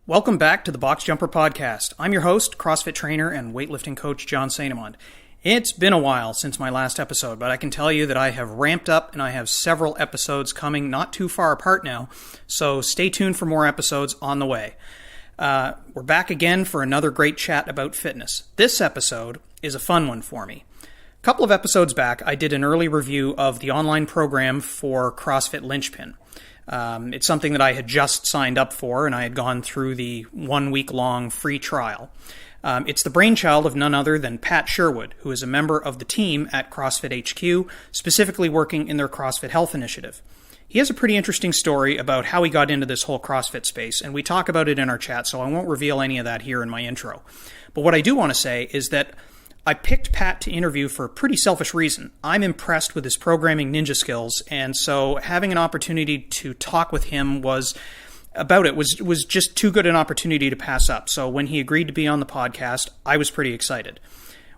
Welcome back to the Box Jumper Podcast. I'm your host, CrossFit trainer and weightlifting coach John Sainamond. It's been a while since my last episode, but I can tell you that I have ramped up and I have several episodes coming not too far apart now, so stay tuned for more episodes on the way. We're back again for another great chat about fitness. This episode is a fun one for me. A couple of episodes back, I did an early review of the online program for CrossFit Linchpin. It's something that I had just signed up for, and I had gone through the 1 week long free trial. It's the brainchild of none other than Pat Sherwood, who is a member of the team at CrossFit HQ, specifically working in their CrossFit Health Initiative. He has a pretty interesting story about how he got into this whole CrossFit space, and we talk about it in our chat, so I won't reveal any of that here in my intro. But what I do want to say is that I picked Pat to interview for a pretty selfish reason. I'm impressed with his programming ninja skills, and so having an opportunity to talk with him was just too good an opportunity to pass up. So when he agreed to be on the podcast, I was pretty excited.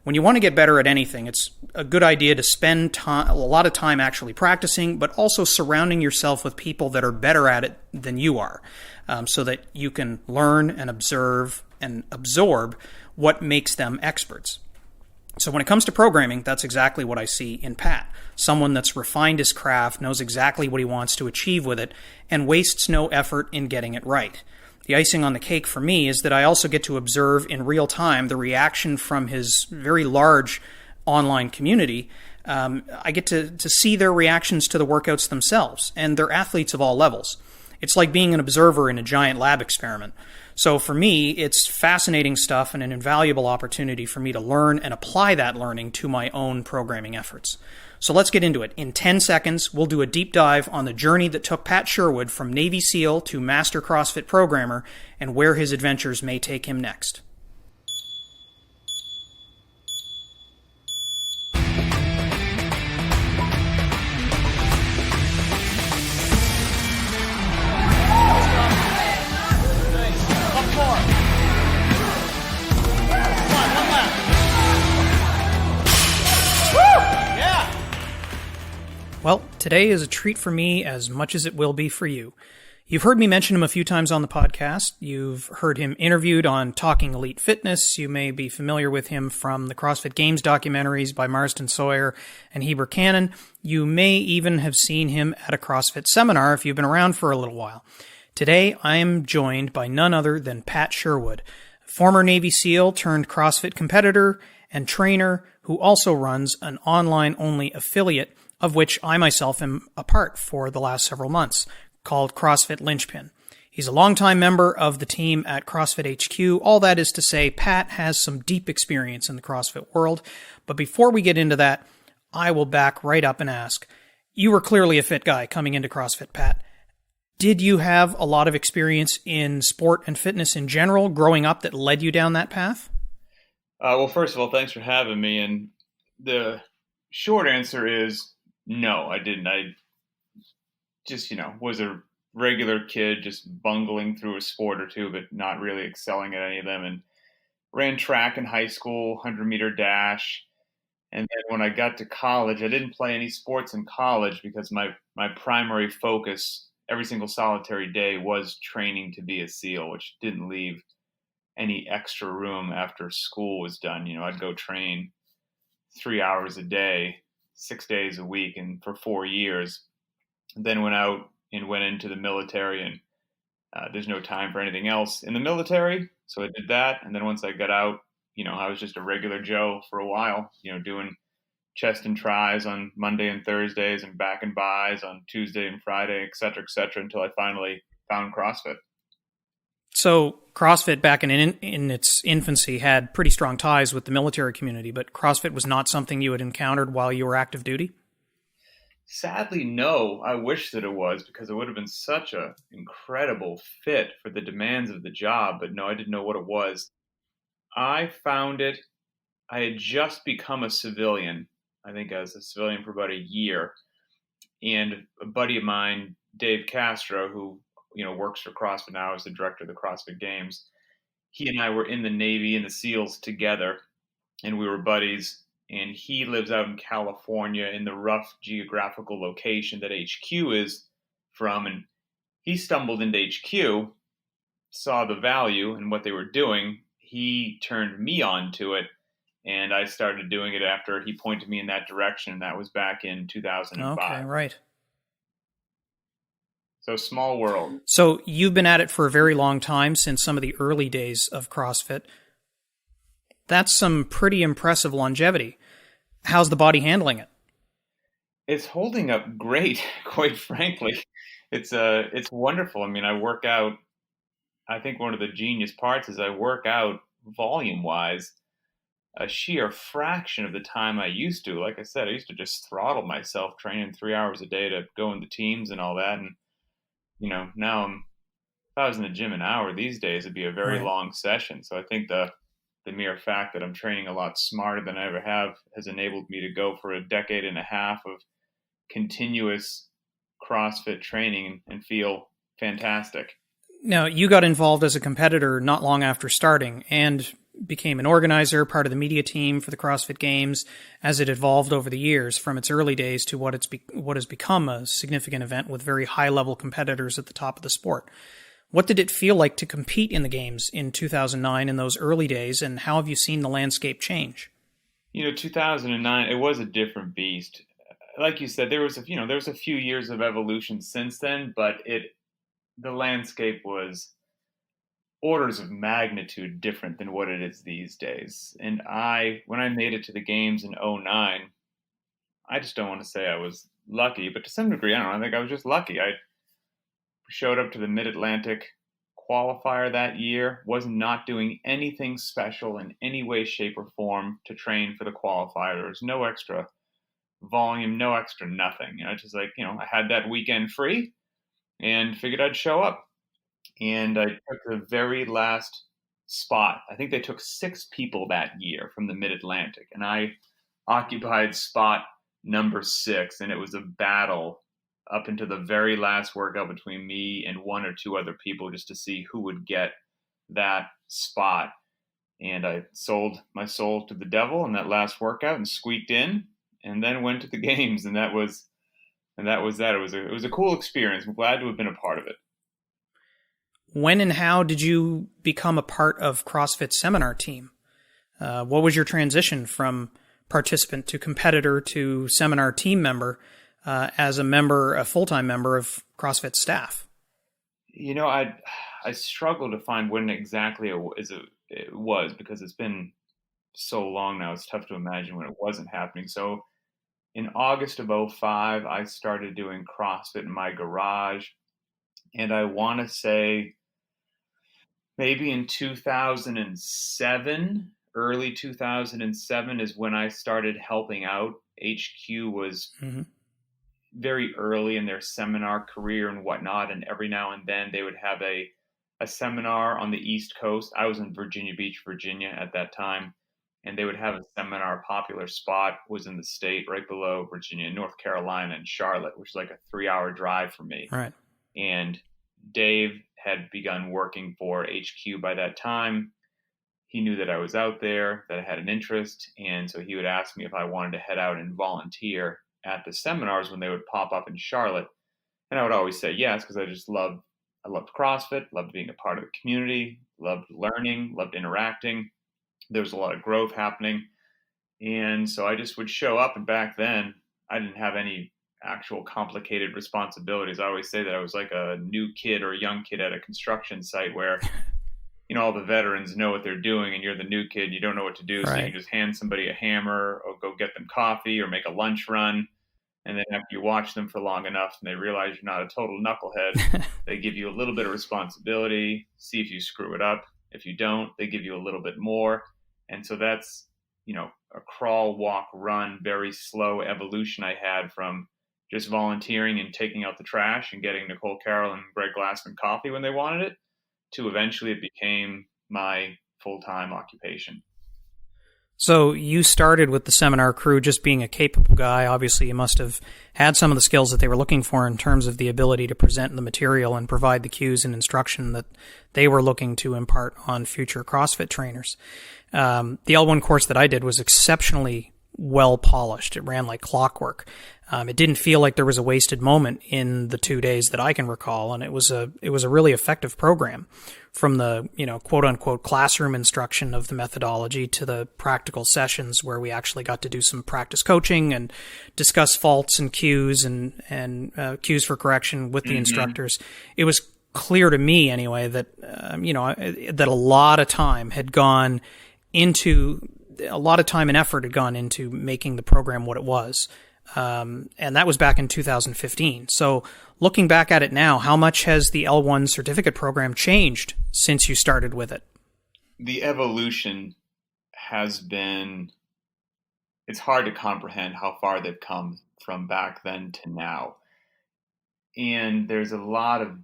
When you want to get better at anything, it's a good idea to spend a lot of time actually practicing, but also surrounding yourself with people that are better at it than you are, so that you can learn and observe and absorb what makes them experts. So when it comes to programming, that's exactly what I see in Pat. Someone that's refined his craft, knows exactly what he wants to achieve with it, and wastes no effort in getting it right. The icing on the cake for me is that I also get to observe in real time the reaction from his very large online community. I get to see their reactions to the workouts themselves, and they're athletes of all levels. It's like being an observer in a giant lab experiment. So for me, it's fascinating stuff and an invaluable opportunity for me to learn and apply that learning to my own programming efforts. So let's get into it. In 10 seconds, we'll do a deep dive on the journey that took Pat Sherwood from Navy SEAL to Master CrossFit Programmer and where his adventures may take him next. Well, today is a treat for me as much as it will be for you. You've heard me mention him a few times on the podcast. You've heard him interviewed on Talking Elite Fitness. You may be familiar with him from the CrossFit Games documentaries by Marston Sawyer and Heber Cannon. You may even have seen him at a CrossFit seminar if you've been around for a little while. Today, I am joined by none other than Pat Sherwood, former Navy SEAL turned CrossFit competitor and trainer who also runs an online-only affiliate of which I myself am a part for the last several months, called CrossFit Linchpin. He's a longtime member of the team at CrossFit HQ. All that is to say, Pat has some deep experience in the CrossFit world. But before we get into that, I will back right up and ask, you were clearly a fit guy coming into CrossFit, Pat. Did you have a lot of experience in sport and fitness in general growing up that led you down that path? Well, first of all, thanks for having me. And the short answer is, no, I didn't. I just, was a regular kid, just bungling through a sport or two, but not really excelling at any of them. And ran track in high school, 100-meter dash. And then when I got to college, I didn't play any sports in college because my primary focus every single solitary day was training to be a SEAL, which didn't leave any extra room after school was done. I'd go train 3 hours a day, 6 days a week, and for 4 years. Then went out and went into the military, and there's no time for anything else in the military. So I did that. And then once I got out, I was just a regular Joe for a while, doing chest and tries on Monday and Thursdays and back and buys on Tuesday and Friday, et cetera, until I finally found CrossFit. So CrossFit back in its infancy had pretty strong ties with the military community, but CrossFit was not something you had encountered while you were active duty? Sadly, no. I wish that it was, because it would have been such an incredible fit for the demands of the job, but no, I didn't know what it was. I found it, I had just become a civilian, I think I was a civilian for about a year, and a buddy of mine, Dave Castro, who works for CrossFit now as the director of the CrossFit Games. He and I were in the Navy and the SEALs together, and we were buddies. And he lives out in California in the rough geographical location that HQ is from. And he stumbled into HQ saw the value in what they were doing, he turned me on to it. And I started doing it after he pointed me in that direction. That was back in 2005. Okay, right. So small world. So you've been at it for a very long time, since some of the early days of CrossFit. That's some pretty impressive longevity. How's the body handling it? It's holding up great, quite frankly. It's wonderful. I mean, I work out. I think one of the genius parts is I work out volume wise a sheer fraction of the time I used to. Like I said, I used to just throttle myself training 3 hours a day to go into teams and all that. And, now if I was in the gym an hour these days, it'd be a very long session. So I think the mere fact that I'm training a lot smarter than I ever have has enabled me to go for a decade and a half of continuous CrossFit training and feel fantastic. Now, you got involved as a competitor not long after starting and became an organizer, part of the media team for the CrossFit Games as it evolved over the years from its early days to what has become a significant event with very high-level competitors at the top of the sport. What did it feel like to compete in the Games in 2009 in those early days, and how have you seen the landscape change? 2009, it was a different beast. Like you said, there was a few years of evolution since then, but the landscape was orders of magnitude different than what it is these days. And when I made it to the Games in 2009, I just don't want to say I was lucky, but to some degree, I don't know, I think I was just lucky. I showed up to the Mid-Atlantic qualifier that year, was not doing anything special in any way, shape, or form to train for the qualifier. There was no extra volume, no extra nothing. Just like, I had that weekend free and figured I'd show up. And I took the very last spot. I think they took 6 people that year from the Mid-Atlantic, and I occupied spot number 6, and it was a battle up into the very last workout between me and 1 or 2 other people just to see who would get that spot. And I sold my soul to the devil in that last workout and squeaked in, and then went to the Games, and that was that. It was a cool experience. I'm glad to have been a part of it. When and how did you become a part of CrossFit's seminar team? What was your transition from participant to competitor to seminar team member as a full-time member of CrossFit staff? I struggle to find when exactly it was because it's been so long now. It's tough to imagine when it wasn't happening. So in August of 2005, I started doing CrossFit in my garage. And I want to say maybe in 2007, early 2007 is when I started helping out. HQ was very early in their seminar career and whatnot. And every now and then they would have a seminar on the East Coast. I was in Virginia Beach, Virginia at that time. And they would have a seminar. Popular spot was in the state right below Virginia, North Carolina, and Charlotte, which is like a 3-hour drive for me. Right. And Dave had begun working for HQ by that time. He knew that I was out there, that I had an interest, and so he would ask me if I wanted to head out and volunteer at the seminars when they would pop up in Charlotte. And I would always say yes, because I loved CrossFit, loved being a part of the community, loved learning, loved interacting. There was a lot of growth happening. And so I just would show up, and back then I didn't have any actual complicated responsibilities. I always say that I was like a new kid or a young kid at a construction site where, all the veterans know what they're doing and you're the new kid, you don't know what to do. Right. So you just hand somebody a hammer or go get them coffee or make a lunch run. And then after you watch them for long enough and they realize you're not a total knucklehead, they give you a little bit of responsibility, see if you screw it up. If you don't, they give you a little bit more. And so that's, a crawl, walk, run, very slow evolution I had from just volunteering and taking out the trash and getting Nicole Carroll and Greg Glassman coffee when they wanted it, to eventually it became my full-time occupation. So you started with the seminar crew just being a capable guy. Obviously, you must have had some of the skills that they were looking for in terms of the ability to present the material and provide the cues and instruction that they were looking to impart on future CrossFit trainers. The L1 course that I did was exceptionally well polished. It ran like clockwork. It didn't feel like there was a wasted moment in the 2 days that I can recall, and it was a really effective program, from the quote unquote classroom instruction of the methodology to the practical sessions where we actually got to do some practice coaching and discuss faults and cues and cues for correction with the instructors. It was clear to me anyway that that a lot of time and effort had gone into making the program what it was. And that was back in 2015. So looking back at it now, how much has the L1 certificate program changed since you started with it? The evolution has been, it's hard to comprehend how far they've come from back then to now. And there's a lot of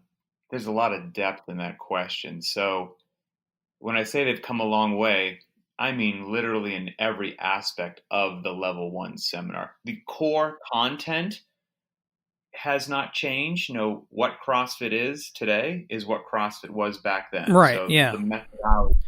depth in that question. So when I say they've come a long way, I mean literally in every aspect of the level 1 seminar. The core content has not changed. What CrossFit is today is what CrossFit was back then. Right, so yeah. The methodology.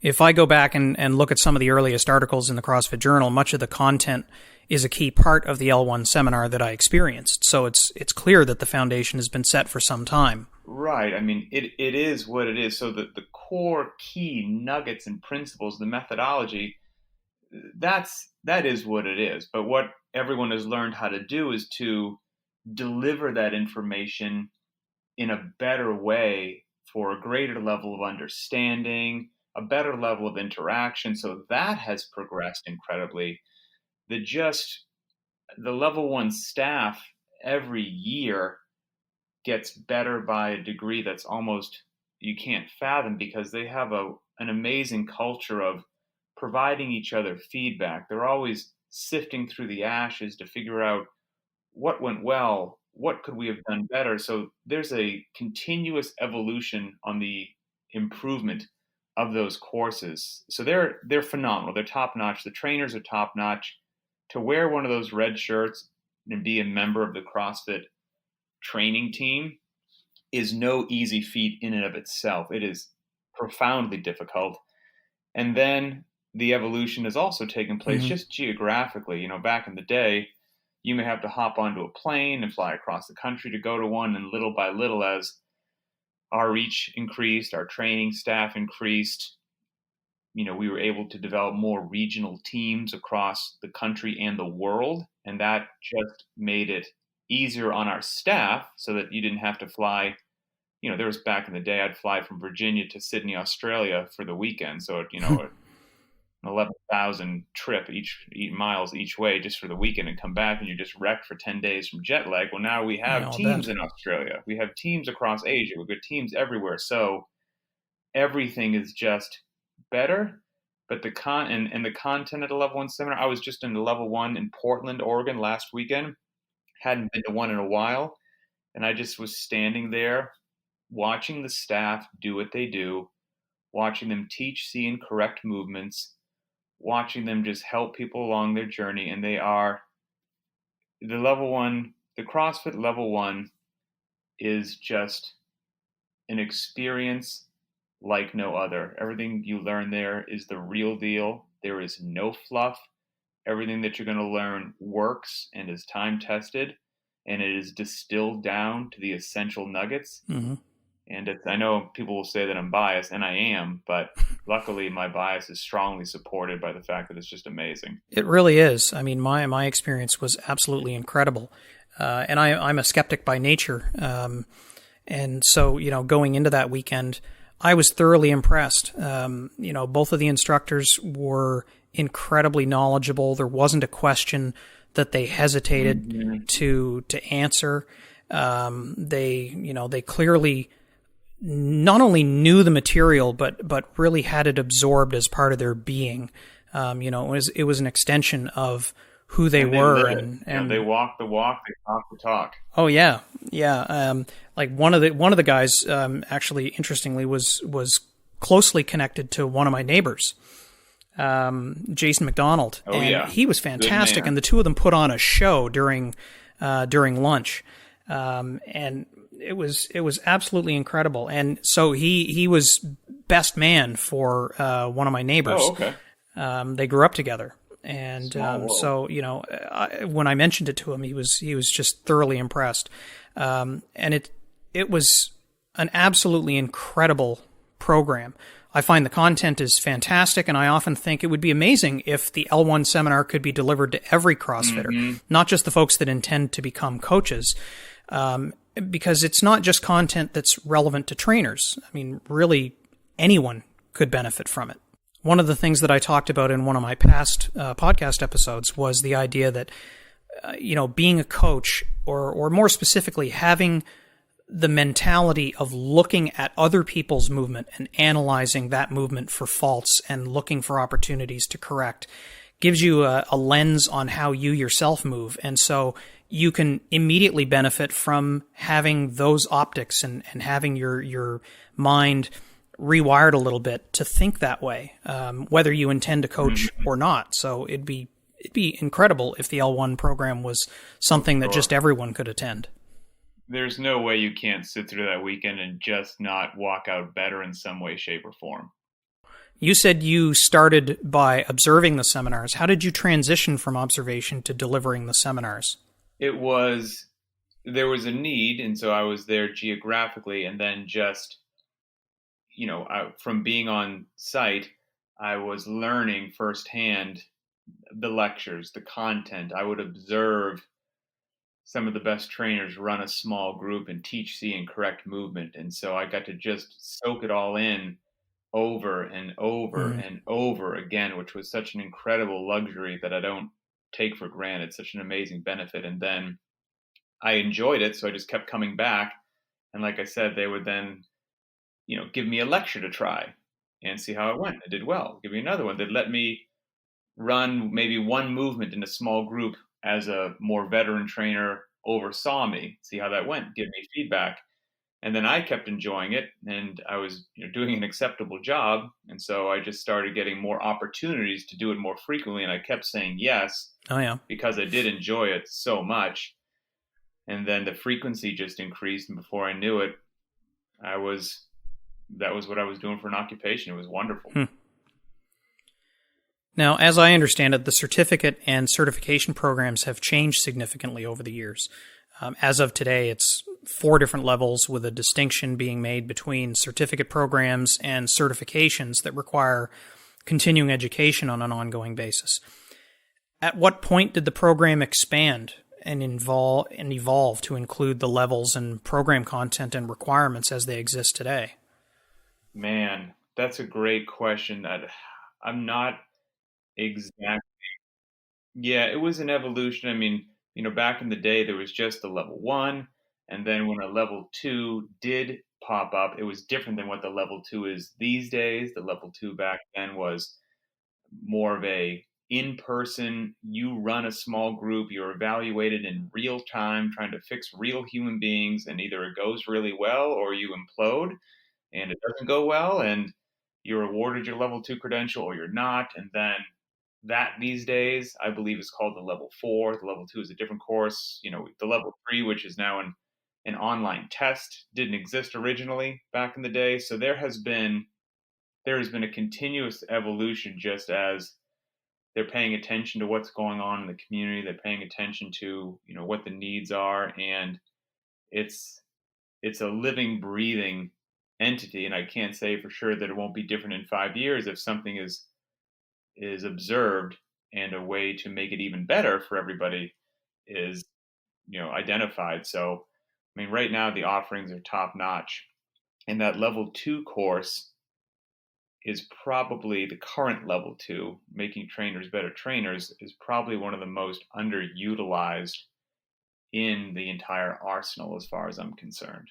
If I go back and look at some of the earliest articles in the CrossFit Journal, much of the content is a key part of the L1 seminar that I experienced. So it's clear that the foundation has been set for some time. Right. I mean, it is what it is. So the core key nuggets and principles, the methodology, that is what it is. But what everyone has learned how to do is to deliver that information in a better way for a greater level of understanding, a better level of interaction. So that has progressed incredibly. The level 1 staff every year gets better by a degree that's almost you can't fathom, because they have an amazing culture of providing each other feedback. They're always sifting through the ashes to figure out what went well, what could we have done better. So there's a continuous evolution on the improvement of those courses. So they're phenomenal. They're top notch. The trainers are top notch. To wear one of those red shirts and be a member of the CrossFit training team is no easy feat in and of itself. It is profoundly difficult. And then the evolution has also taken place just geographically. Back in the day, you may have to hop onto a plane and fly across the country to go to one. And little by little, as our reach increased, our training staff increased, we were able to develop more regional teams across the country and the world. And that just made it easier on our staff, so that you didn't have to fly. There was back in the day, I'd fly from Virginia to Sydney, Australia for the weekend. So, an 11,000 trip miles each way just for the weekend, and come back and you're just wrecked for 10 days from jet lag. Well, now we have teams in Australia. We have teams across Asia. We've got teams everywhere. So everything is just better. But the content at a level 1 seminar, I was just in the level 1 in Portland, Oregon last weekend. Hadn't been to one in a while. And I just was standing there watching the staff do what they do, watching them teach, see, and correct movements, watching them just help people along their journey. And they are the CrossFit level 1 is just an experience like no other. Everything you learn there is the real deal. There is no fluff. Everything that you're going to learn works and is time tested, and it is distilled down to the essential nuggets. Mm-hmm. And I know people will say that I'm biased, and I am, but luckily my bias is strongly supported by the fact that it's just amazing. It really is. I mean, my experience was absolutely incredible. And I'm a skeptic by nature. And so, going into that weekend, I was thoroughly impressed. Both of the instructors were incredibly knowledgeable. There wasn't a question that they hesitated to answer. They clearly not only knew the material, but really had it absorbed as part of their being. It was an extension of who they were, and they walk the walk, they talk the talk. Oh yeah. Like one of the guys, actually, interestingly, was closely connected to one of my neighbors, Jason McDonald. Oh, and he was fantastic, and the two of them put on a show during lunch, and it was absolutely incredible. And so he was best man for one of my neighbors. Oh, okay. They grew up together. And Small world. so, when I mentioned it to him, he was just thoroughly impressed. And it was an absolutely incredible program. I find the content is fantastic, and I often think it would be amazing if the L1 seminar could be delivered to every CrossFitter, not just the folks that intend to become coaches, because it's not just content that's relevant to trainers. I mean, really, anyone could benefit from it. One of the things that I talked about in one of my past podcast episodes was the idea that, being a coach, or more specifically, having the mentality of looking at other people's movement and analyzing that movement for faults and looking for opportunities to correct gives you a lens on how you yourself move. And so you can immediately benefit from having those optics and having your mind rewired a little bit to think that way, whether you intend to coach or not. So it'd be incredible if the L1 program was something that just everyone could attend. There's no way you can't sit through that weekend and just not walk out better in some way, shape, or form. You said you started by observing the seminars. How did you transition from observation to delivering the seminars? There was a need, and so I was there geographically, and then just, from being on site, I was learning firsthand the lectures, the content. I would observe some of the best trainers run a small group and teach, see, and correct movement. And so I got to just soak it all in over and over and over again, which was such an incredible luxury that I don't take for granted, such an amazing benefit. And then I enjoyed it, so I just kept coming back. And like I said, they would then, give me a lecture to try and see how it went. I did well. Give me another one. They'd let me run maybe one movement in a small group as a more veteran trainer oversaw me, see how that went, give me feedback. And then I kept enjoying it, and I was doing an acceptable job. And so I just started getting more opportunities to do it more frequently. And I kept saying yes, because I did enjoy it so much. And then the frequency just increased. And before I knew it, that was what I was doing for an occupation. It was wonderful. Now, as I understand it, the certificate and certification programs have changed significantly over the years. As of today, it's 4 different levels, with a distinction being made between certificate programs and certifications that require continuing education on an ongoing basis. At what point did the program expand and evolve to include the levels and program content and requirements as they exist today? Man, that's a great question. I'm not exactly. Yeah, it was an evolution. I mean, back in the day, there was just the level 1. And then when a level 2 did pop up, it was different than what the level 2 is these days. The level 2 back then was more of a in-person, you run a small group, you're evaluated in real time, trying to fix real human beings, and either it goes really well or you implode and it doesn't go well, and you're awarded your level 2 credential or you're not. And then that these days, I believe, is called the level 4. The level 2 is a different course. The level 3, which is now an online test, didn't exist originally back in the day. So there has been a continuous evolution, just as they're paying attention to what's going on in the community. They're paying attention to, what the needs are. And it's a living, breathing entity. And I can't say for sure that it won't be different in 5 years if something is observed and a way to make it even better for everybody is, identified. So, I mean, right now the offerings are top notch, and that level 2 course is probably the current level 2, making trainers better trainers, is probably one of the most underutilized in the entire arsenal as far as I'm concerned.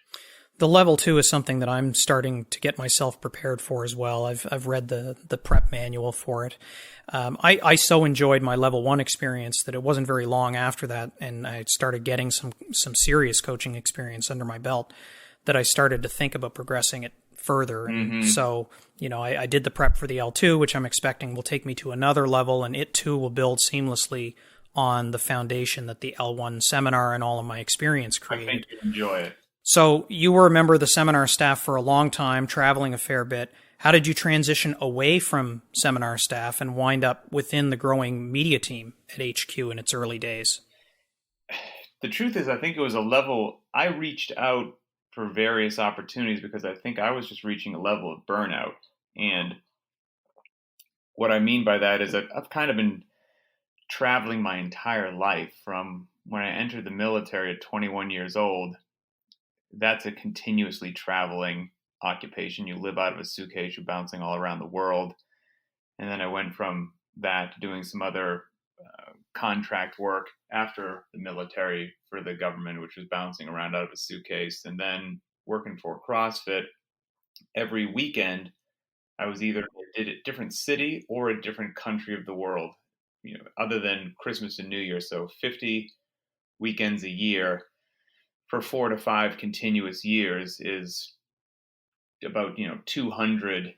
The level 2 is something that I'm starting to get myself prepared for as well. I've read the prep manual for it. I so enjoyed my level 1 experience that it wasn't very long after that, and I started getting some serious coaching experience under my belt, that I started to think about progressing it further. And so, I did the prep for the L2, which I'm expecting will take me to another level, and it too will build seamlessly on the foundation that the L1 seminar and all of my experience created. I think you enjoy it. So you were a member of the seminar staff for a long time, traveling a fair bit. How did you transition away from seminar staff and wind up within the growing media team at HQ in its early days? The truth is, I think it was a level I reached out for various opportunities because I think I was just reaching a level of burnout. And what I mean by that is that I've kind of been traveling my entire life from when I entered the military at 21 years old. That's a continuously traveling occupation. You live out of a suitcase, you're bouncing all around the world. And then I went from that to doing some other contract work after the military for the government, which was bouncing around out of a suitcase, and then working for CrossFit. Every weekend, I was either in a different city or a different country of the world, other than Christmas and New Year. So 50 weekends a year for 4 to 5 continuous years is about 200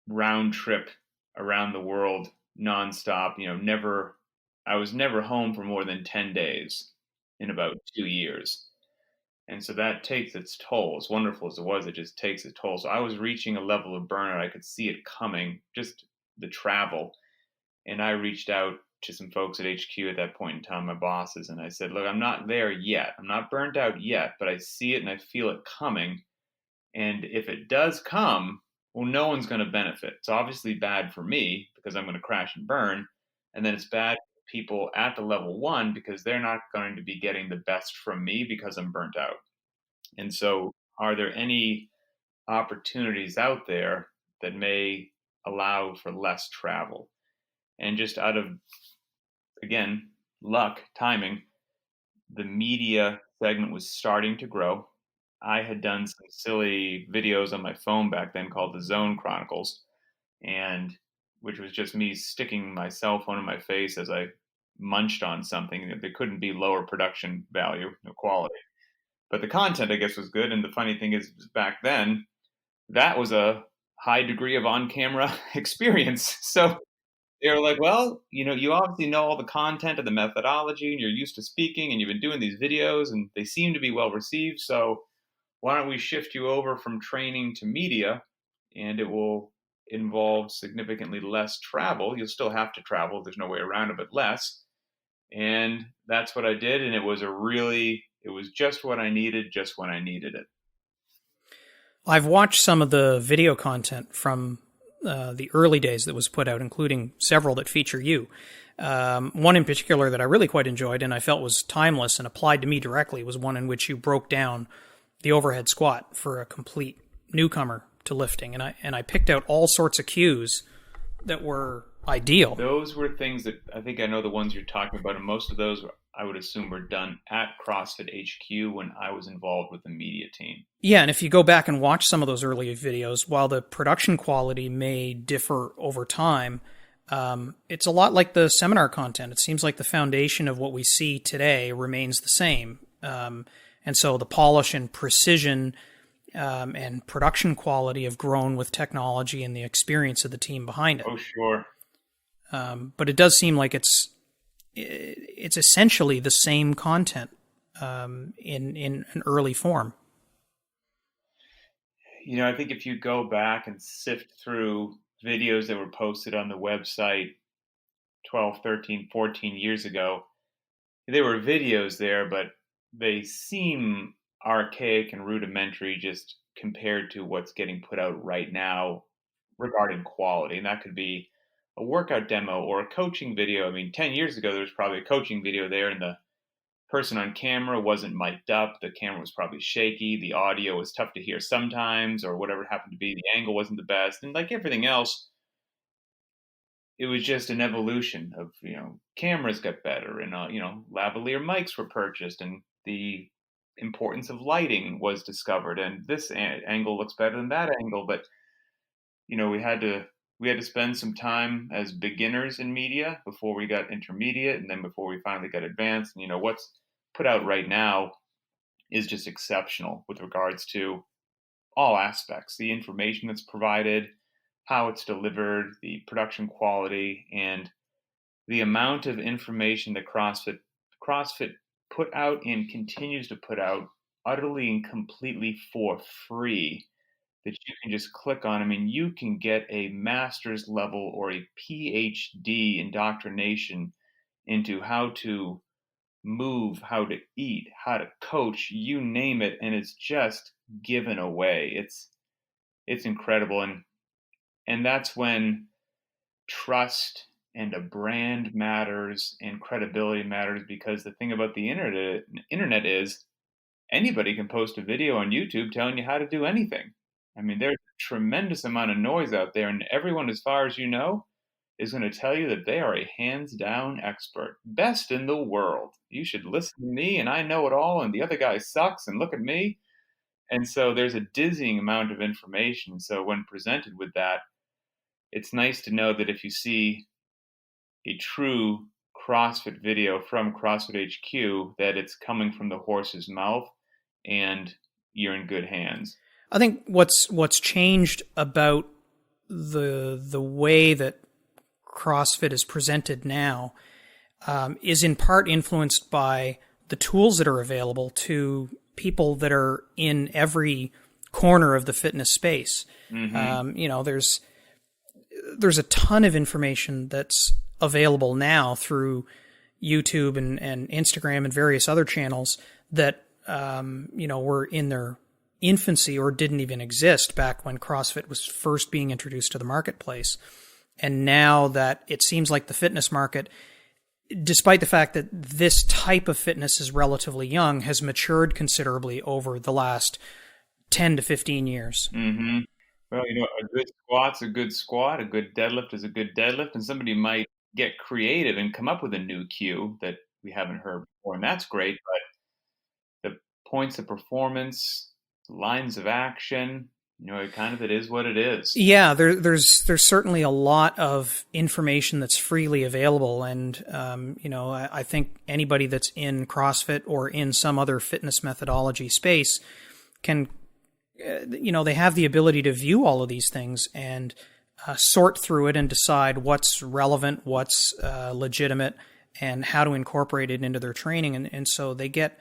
round trip around the world nonstop. Never I was never home for more than 10 days in about 2 years. And so that takes its toll. As wonderful as it was, it just takes its toll. So I was reaching a level of burnout. I could see it coming, just the travel. And I reached out to some folks at HQ at that point in time, my bosses, and I said, look, I'm not there yet. I'm not burnt out yet, but I see it and I feel it coming. And if it does come, well, no one's going to benefit. It's obviously bad for me because I'm going to crash and burn. And then it's bad for people at the level one because they're not going to be getting the best from me because I'm burnt out. And so, are there any opportunities out there that may allow for less travel? And just out of, again, luck, timing, the media segment was starting to grow. I had done some silly videos on my phone back then called the Zone Chronicles, and which was just me sticking my cell phone in my face as I munched on something. There couldn't be lower production value, no quality. But the content, I guess, was good. And the funny thing is, back then, that was a high degree of on camera experience. So they were like, well, you obviously know all the content and the methodology, and you're used to speaking, and you've been doing these videos, and they seem to be well received. So why don't we shift you over from training to media, and it will involve significantly less travel. You'll still have to travel. There's no way around it, but less. And that's what I did. And it was just what I needed, just when I needed it. I've watched some of the video content from the early days that was put out, including several that feature you. One in particular that I really quite enjoyed and I felt was timeless and applied to me directly was one in which you broke down the overhead squat for a complete newcomer to lifting. And I picked out all sorts of cues that were ideal. Those were things that I think I know the ones you're talking about, and most of those I would assume were done at CrossFit HQ when I was involved with the media team. Yeah, and if you go back and watch some of those early videos, while the production quality may differ over time, it's a lot like the seminar content. It seems like the foundation of what we see today remains the same. And so the polish and precision and production quality have grown with technology and the experience of the team behind it. Oh, sure. But it does seem like it's essentially the same content in an early form. I think if you go back and sift through videos that were posted on the website 12, 13, 14 years ago, there were videos there, but they seem archaic and rudimentary just compared to what's getting put out right now regarding quality. And that could be a workout demo or a coaching video. I mean, 10 years ago, there was probably a coaching video there and the person on camera wasn't mic'd up. The camera was probably shaky. The audio was tough to hear sometimes, or whatever it happened to be. The angle wasn't the best. And like everything else, it was just an evolution of, cameras got better and, lavalier mics were purchased and the importance of lighting was discovered. And this angle looks better than that angle. But, we had to spend some time as beginners in media before we got intermediate and then before we finally got advanced. And, what's put out right now is just exceptional with regards to all aspects, the information that's provided, how it's delivered, the production quality, and the amount of information that CrossFit put out and continues to put out utterly and completely for free that you can just click on. I mean, you can get a master's level or a PhD indoctrination into how to move, how to eat, how to coach, you name it, and it's just given away. It's incredible, and that's when trust and a brand matters and credibility matters, because the thing about the internet is anybody can post a video on YouTube telling you how to do anything. I mean, there's a tremendous amount of noise out there, and everyone, as far as you know, is going to tell you that they are a hands down expert, best in the world. You should listen to me, and I know it all, and the other guy sucks, and look at me. And so there's a dizzying amount of information. So when presented with that, it's nice to know that if you see a true CrossFit video from CrossFit HQ, that it's coming from the horse's mouth and you're in good hands. I think what's changed about the way that CrossFit is presented now is in part influenced by the tools that are available to people that are in every corner of the fitness space. Mm-hmm. There's a ton of information that's available now through YouTube and Instagram and various other channels that were in their infancy or didn't even exist back when CrossFit was first being introduced to the marketplace. And now that it seems like the fitness market, despite the fact that this type of fitness is relatively young, has matured considerably over the last 10 to 15 years. Mm-hmm. Well, a good squat's a good squat, a good deadlift is a good deadlift, and somebody might get creative and come up with a new cue that we haven't heard before, and that's great, but the points of performance, lines of action, it is what it is. Yeah, there's certainly a lot of information that's freely available, and I think anybody that's in CrossFit or in some other fitness methodology space can, they have the ability to view all of these things and sort through it and decide what's relevant, what's legitimate, and how to incorporate it into their training, and so they get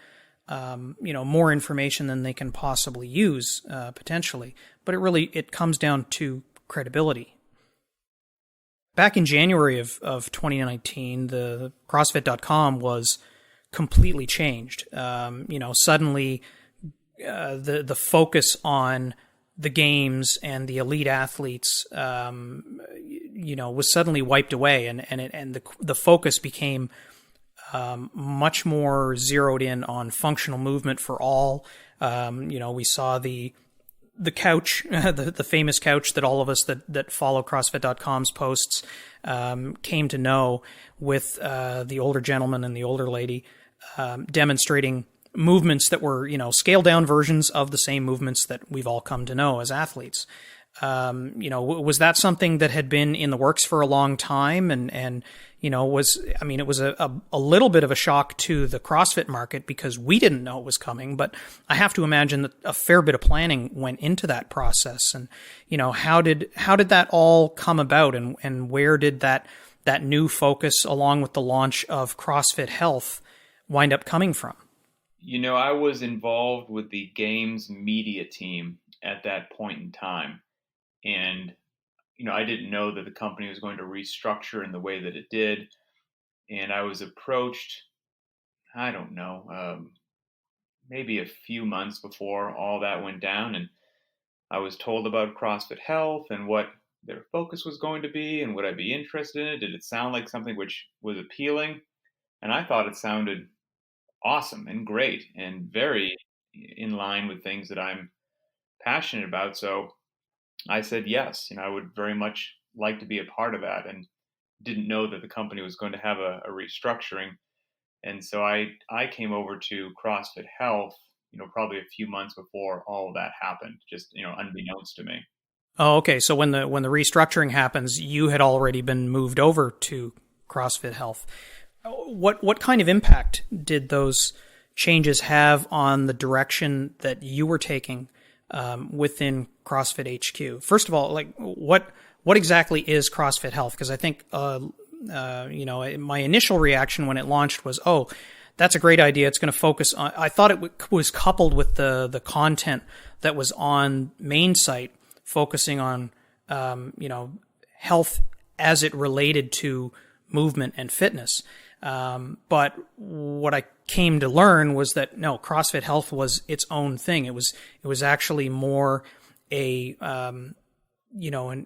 more information than they can possibly use potentially. But it comes down to credibility. Back in January of 2019, the CrossFit.com was completely changed. Suddenly the focus on the games and the elite athletes, was suddenly wiped away, and the focus became much more zeroed in on functional movement for all. We saw the couch, the famous couch that all of us that follow CrossFit.com's posts came to know, with the older gentleman and the older lady demonstrating movements that were, scaled down versions of the same movements that we've all come to know as athletes. Was that something that had been in the works for a long time? And it was a little bit of a shock to the CrossFit market because we didn't know it was coming, but I have to imagine that a fair bit of planning went into that process. And, how did that all come about, and where did that new focus, along with the launch of CrossFit Health, wind up coming from? I was involved with the games media team at that point in time. And, I didn't know that the company was going to restructure in the way that it did. And I was approached, I don't know, maybe a few months before all that went down. And I was told about CrossFit Health and what their focus was going to be, and would I be interested in it? Did it sound like something which was appealing? And I thought it sounded awesome and great and very in line with things that I'm passionate about. So I said yes. I would very much like to be a part of that, and didn't know that the company was going to have a restructuring. And so I came over to CrossFit Health, probably a few months before all of that happened, just, unbeknownst to me. Oh, okay. So when the restructuring happens, you had already been moved over to CrossFit Health. What kind of impact did those changes have on the direction that you were taking within CrossFit HQ? First of all, what exactly is CrossFit Health? Because I think my initial reaction when it launched was, That's a great idea. It's going to focus on. I thought it was coupled with the content that was on main site, focusing on health as it related to movement and fitness. But what I came to learn was that no, CrossFit Health was its own thing. It was actually more a an damn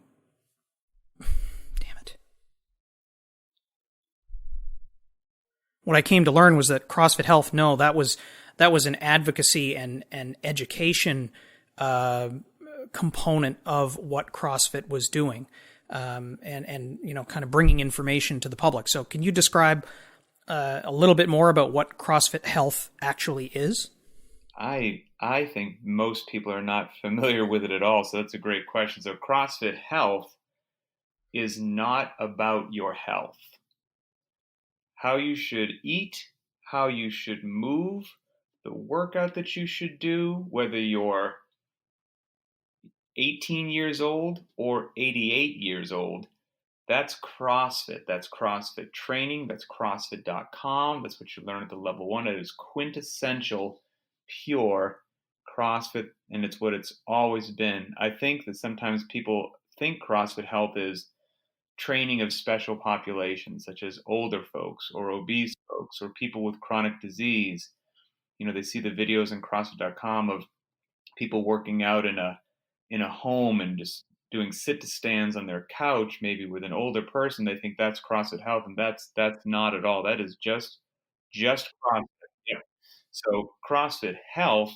it. What I came to learn was that CrossFit Health, no, that was an advocacy and education component of what CrossFit was doing, and kind of bringing information to the public. So, can you describe a little bit more about what CrossFit Health actually is? I think most people are not familiar with it at all, so that's a great question. So CrossFit Health is not about your health. How you should eat, how you should move, the workout that you should do, whether you're 18 years old or 88 years old. That's CrossFit. That's CrossFit training. That's CrossFit.com. That's what you learn at the level one. It is quintessential, pure CrossFit, and it's what it's always been. I think that sometimes people think CrossFit Health is training of special populations, such as older folks or obese folks or people with chronic disease. They see the videos in CrossFit.com of people working out in a home and just doing sit to stands on their couch, maybe with an older person. They think that's CrossFit Health, and that's not at all. That is just CrossFit. Yep. So CrossFit Health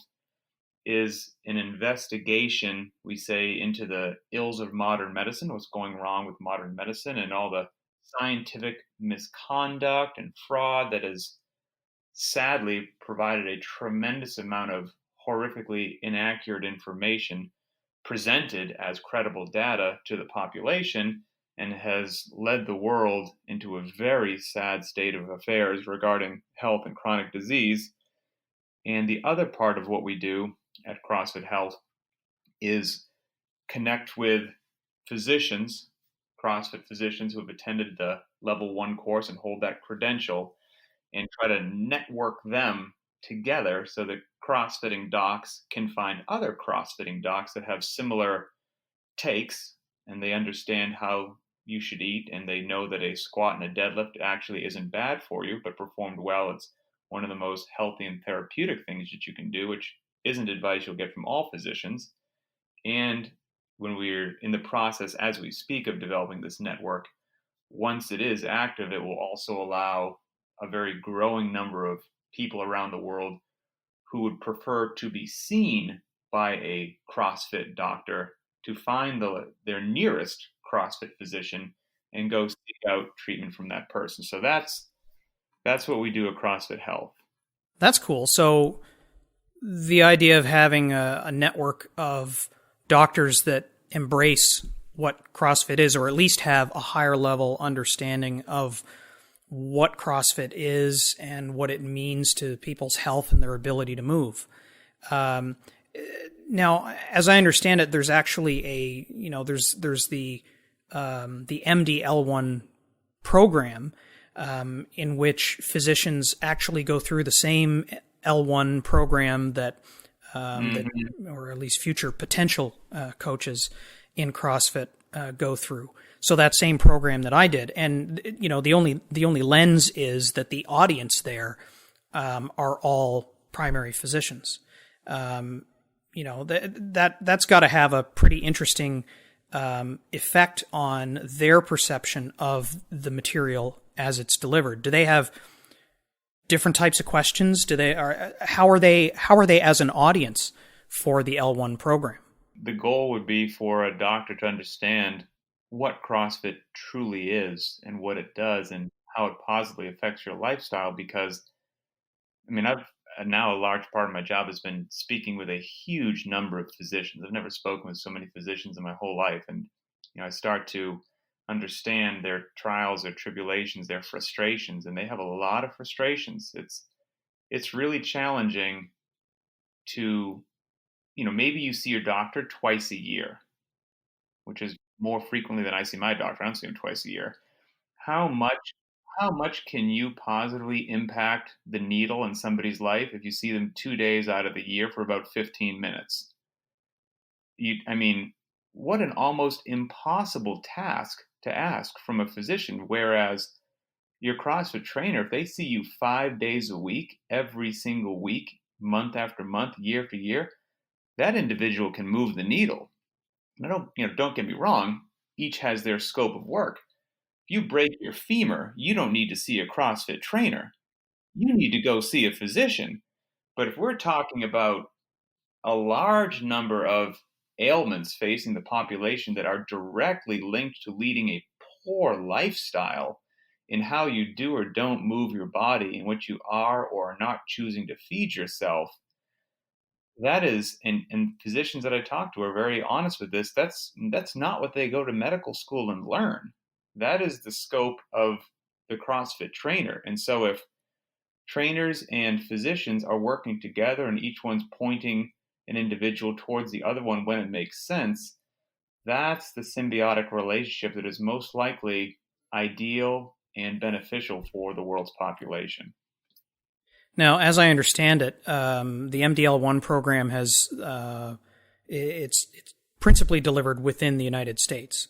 is an investigation, we say, into the ills of modern medicine, what's going wrong with modern medicine, and all the scientific misconduct and fraud that has sadly provided a tremendous amount of horrifically inaccurate information presented as credible data to the population, and has led the world into a very sad state of affairs regarding health and chronic disease. And the other part of what we do at CrossFit Health is connect with physicians, CrossFit physicians who have attended the level one course and hold that credential, and try to network them together so that CrossFitting docs can find other CrossFitting docs that have similar takes, and they understand how you should eat, and they know that a squat and a deadlift actually isn't bad for you, but performed well, it's one of the most healthy and therapeutic things that you can do, which isn't advice you'll get from all physicians. And when we're in the process, as we speak, of developing this network, once it is active, it will also allow a very growing number of people around the world who would prefer to be seen by a CrossFit doctor to find their nearest CrossFit physician and go seek out treatment from that person. So that's what we do at CrossFit Health. That's cool. So the idea of having a network of doctors that embrace what CrossFit is, or at least have a higher level understanding of what CrossFit is and what it means to people's health and their ability to move. Now, as I understand it, there's actually there's the MD-L1 program, in which physicians actually go through the same L1 program that or at least future potential coaches in CrossFit go through. So that same program that I did, and the only lens is that the audience there are all primary physicians. That's got to have a pretty interesting effect on their perception of the material as it's delivered. Do they have different types of questions? How are they as an audience for the L1 program? The goal would be for a doctor to understand what CrossFit truly is and what it does and how it positively affects your lifestyle. Because, I've now a large part of my job has been speaking with a huge number of physicians. I've never spoken with so many physicians in my whole life. And, I start to understand their trials, their tribulations, their frustrations, and they have a lot of frustrations. It's really challenging to, maybe you see your doctor twice a year, which is more frequently than I see my doctor. I don't see him twice a year. How much how much can you positively impact the needle in somebody's life if you see them 2 days out of the year for about 15 minutes? I mean, what an almost impossible task to ask from a physician. Whereas your CrossFit trainer, if they see you 5 days a week, every single week, month after month, year after year, that individual can move the needle. And don't get me wrong, each has their scope of work. If you break your femur, you don't need to see a CrossFit trainer. You need to go see a physician. But if we're talking about a large number of ailments facing the population that are directly linked to leading a poor lifestyle in how you do or don't move your body, in what you are or are not choosing to feed yourself, that is, and physicians that I talk to are very honest with this, that's not what they go to medical school and learn. That is the scope of the CrossFit trainer. And so if trainers and physicians are working together and each one's pointing an individual towards the other one when it makes sense, that's the symbiotic relationship that is most likely ideal and beneficial for the world's population. Now, as I understand it, the MDL1 program it's principally delivered within the United States.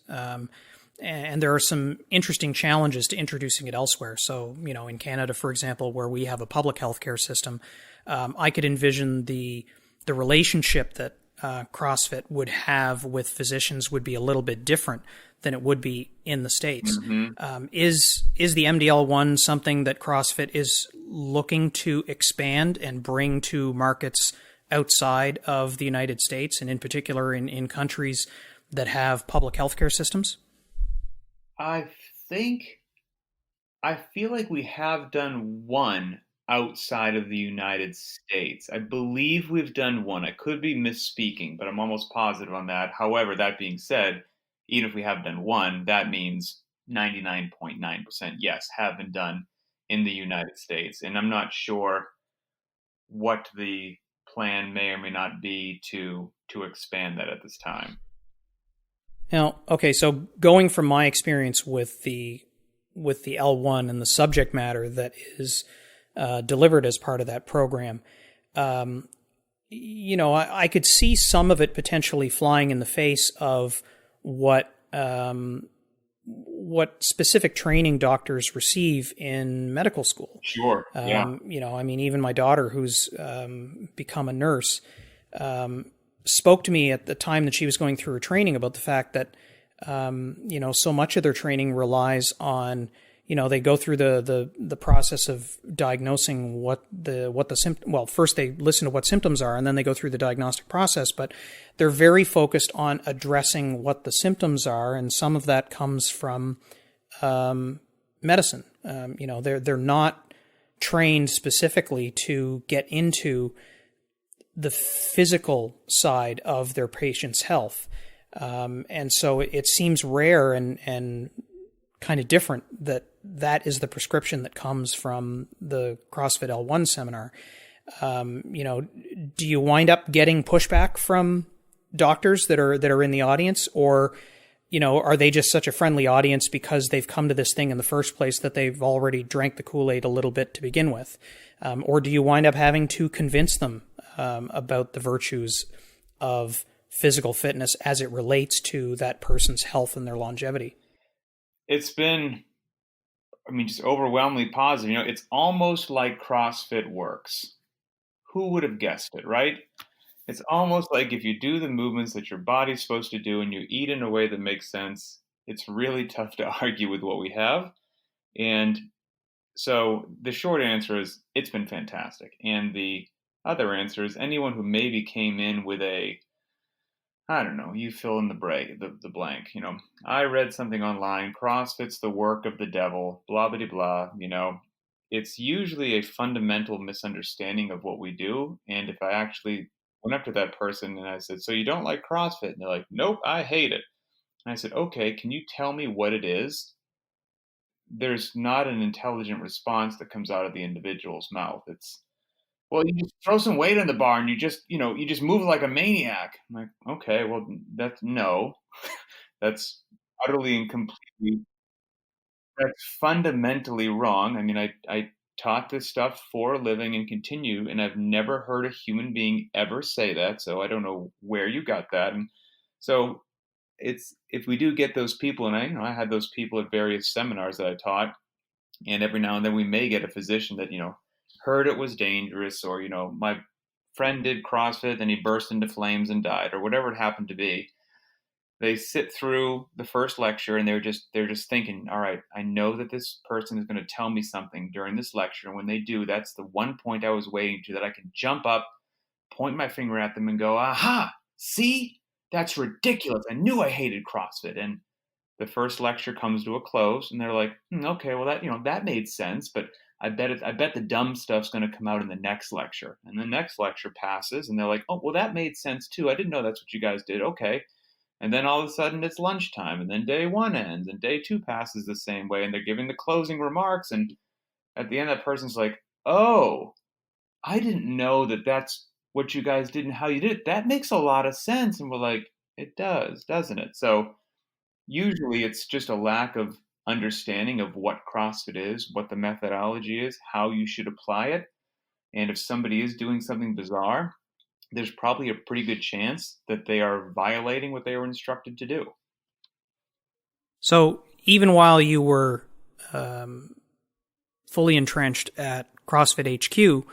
And there are some interesting challenges to introducing it elsewhere. So, in Canada, for example, where we have a public healthcare system, I could envision the relationship that CrossFit would have with physicians would be a little bit different than it would be in the States. Mm-hmm. Is the MDL1 something that CrossFit is looking to expand and bring to markets outside of the United States, and in particular in countries that have public healthcare systems? I think I feel like we have done one outside of the United States. I believe we've done one. I could be misspeaking, but I'm almost positive on that. However, that being said, even if we have done one, that means 99.9% yes, have been done in the United States. And I'm not sure what the plan may or may not be to expand that at this time. Now, okay, so going from my experience with the L1 and the subject matter that is delivered as part of that program, I could see some of it potentially flying in the face of what specific training doctors receive in medical school. Sure. Yeah. Even my daughter, who's become a nurse, spoke to me at the time that she was going through her training about the fact that, so much of their training relies on, they go through the process of diagnosing what the symptom. Well, first they listen to what symptoms are, and then they go through the diagnostic process. But they're very focused on addressing what the symptoms are, and some of that comes from medicine. They're not trained specifically to get into the physical side of their patient's health. And so it seems rare and kind of different that is the prescription that comes from the CrossFit L1 seminar. Do you wind up getting pushback from doctors that are in the audience, or, are they just such a friendly audience because they've come to this thing in the first place that they've already drank the Kool-Aid a little bit to begin with? Or do you wind up having to convince them about the virtues of physical fitness as it relates to that person's health and their longevity? It's been, just overwhelmingly positive. It's almost like CrossFit works. Who would have guessed it, right? It's almost like if you do the movements that your body's supposed to do and you eat in a way that makes sense, it's really tough to argue with what we have. And so the short answer is it's been fantastic. And the other answer is anyone who maybe came in with I don't know, you fill in the blank. I read something online, CrossFit's the work of the devil, blah, blah, blah, It's usually a fundamental misunderstanding of what we do. And if I actually went up to that person and I said, so you don't like CrossFit? And they're like, nope, I hate it. And I said, okay, can you tell me what it is? There's not an intelligent response that comes out of the individual's mouth. It's, well, you just throw some weight on the bar and you just move like a maniac. I'm like, okay, well, that's utterly and completely That's fundamentally wrong. I mean, I taught this stuff for a living and continue, and I've never heard a human being ever say that. So I don't know where you got that. And so it's if we do get those people, and I had those people at various seminars that I taught, and every now and then we may get a physician that heard it was dangerous, or my friend did CrossFit and he burst into flames and died, or whatever it happened to be. They sit through the first lecture and they're just thinking, all right, I know that this person is going to tell me something during this lecture, and when they do, that's the one point I was waiting to, that I can jump up, point my finger at them and go, aha, see, that's ridiculous, I knew I hated CrossFit. And the first lecture comes to a close and they're like, okay, well, that made sense, but I bet the dumb stuff's going to come out in the next lecture. And the next lecture passes and they're like, oh, well, that made sense too, I didn't know that's what you guys did. Okay. And then all of a sudden it's lunchtime, and then day one ends and day two passes the same way, and they're giving the closing remarks. And at the end, that person's like, oh, I didn't know that that's what you guys did and how you did it. That makes a lot of sense. And we're like, it does, doesn't it? So usually it's just a lack of understanding of what CrossFit is, what the methodology is, how you should apply it. And if somebody is doing something bizarre, there's probably a pretty good chance that they are violating what they were instructed to do. So even while you were fully entrenched at CrossFit HQ,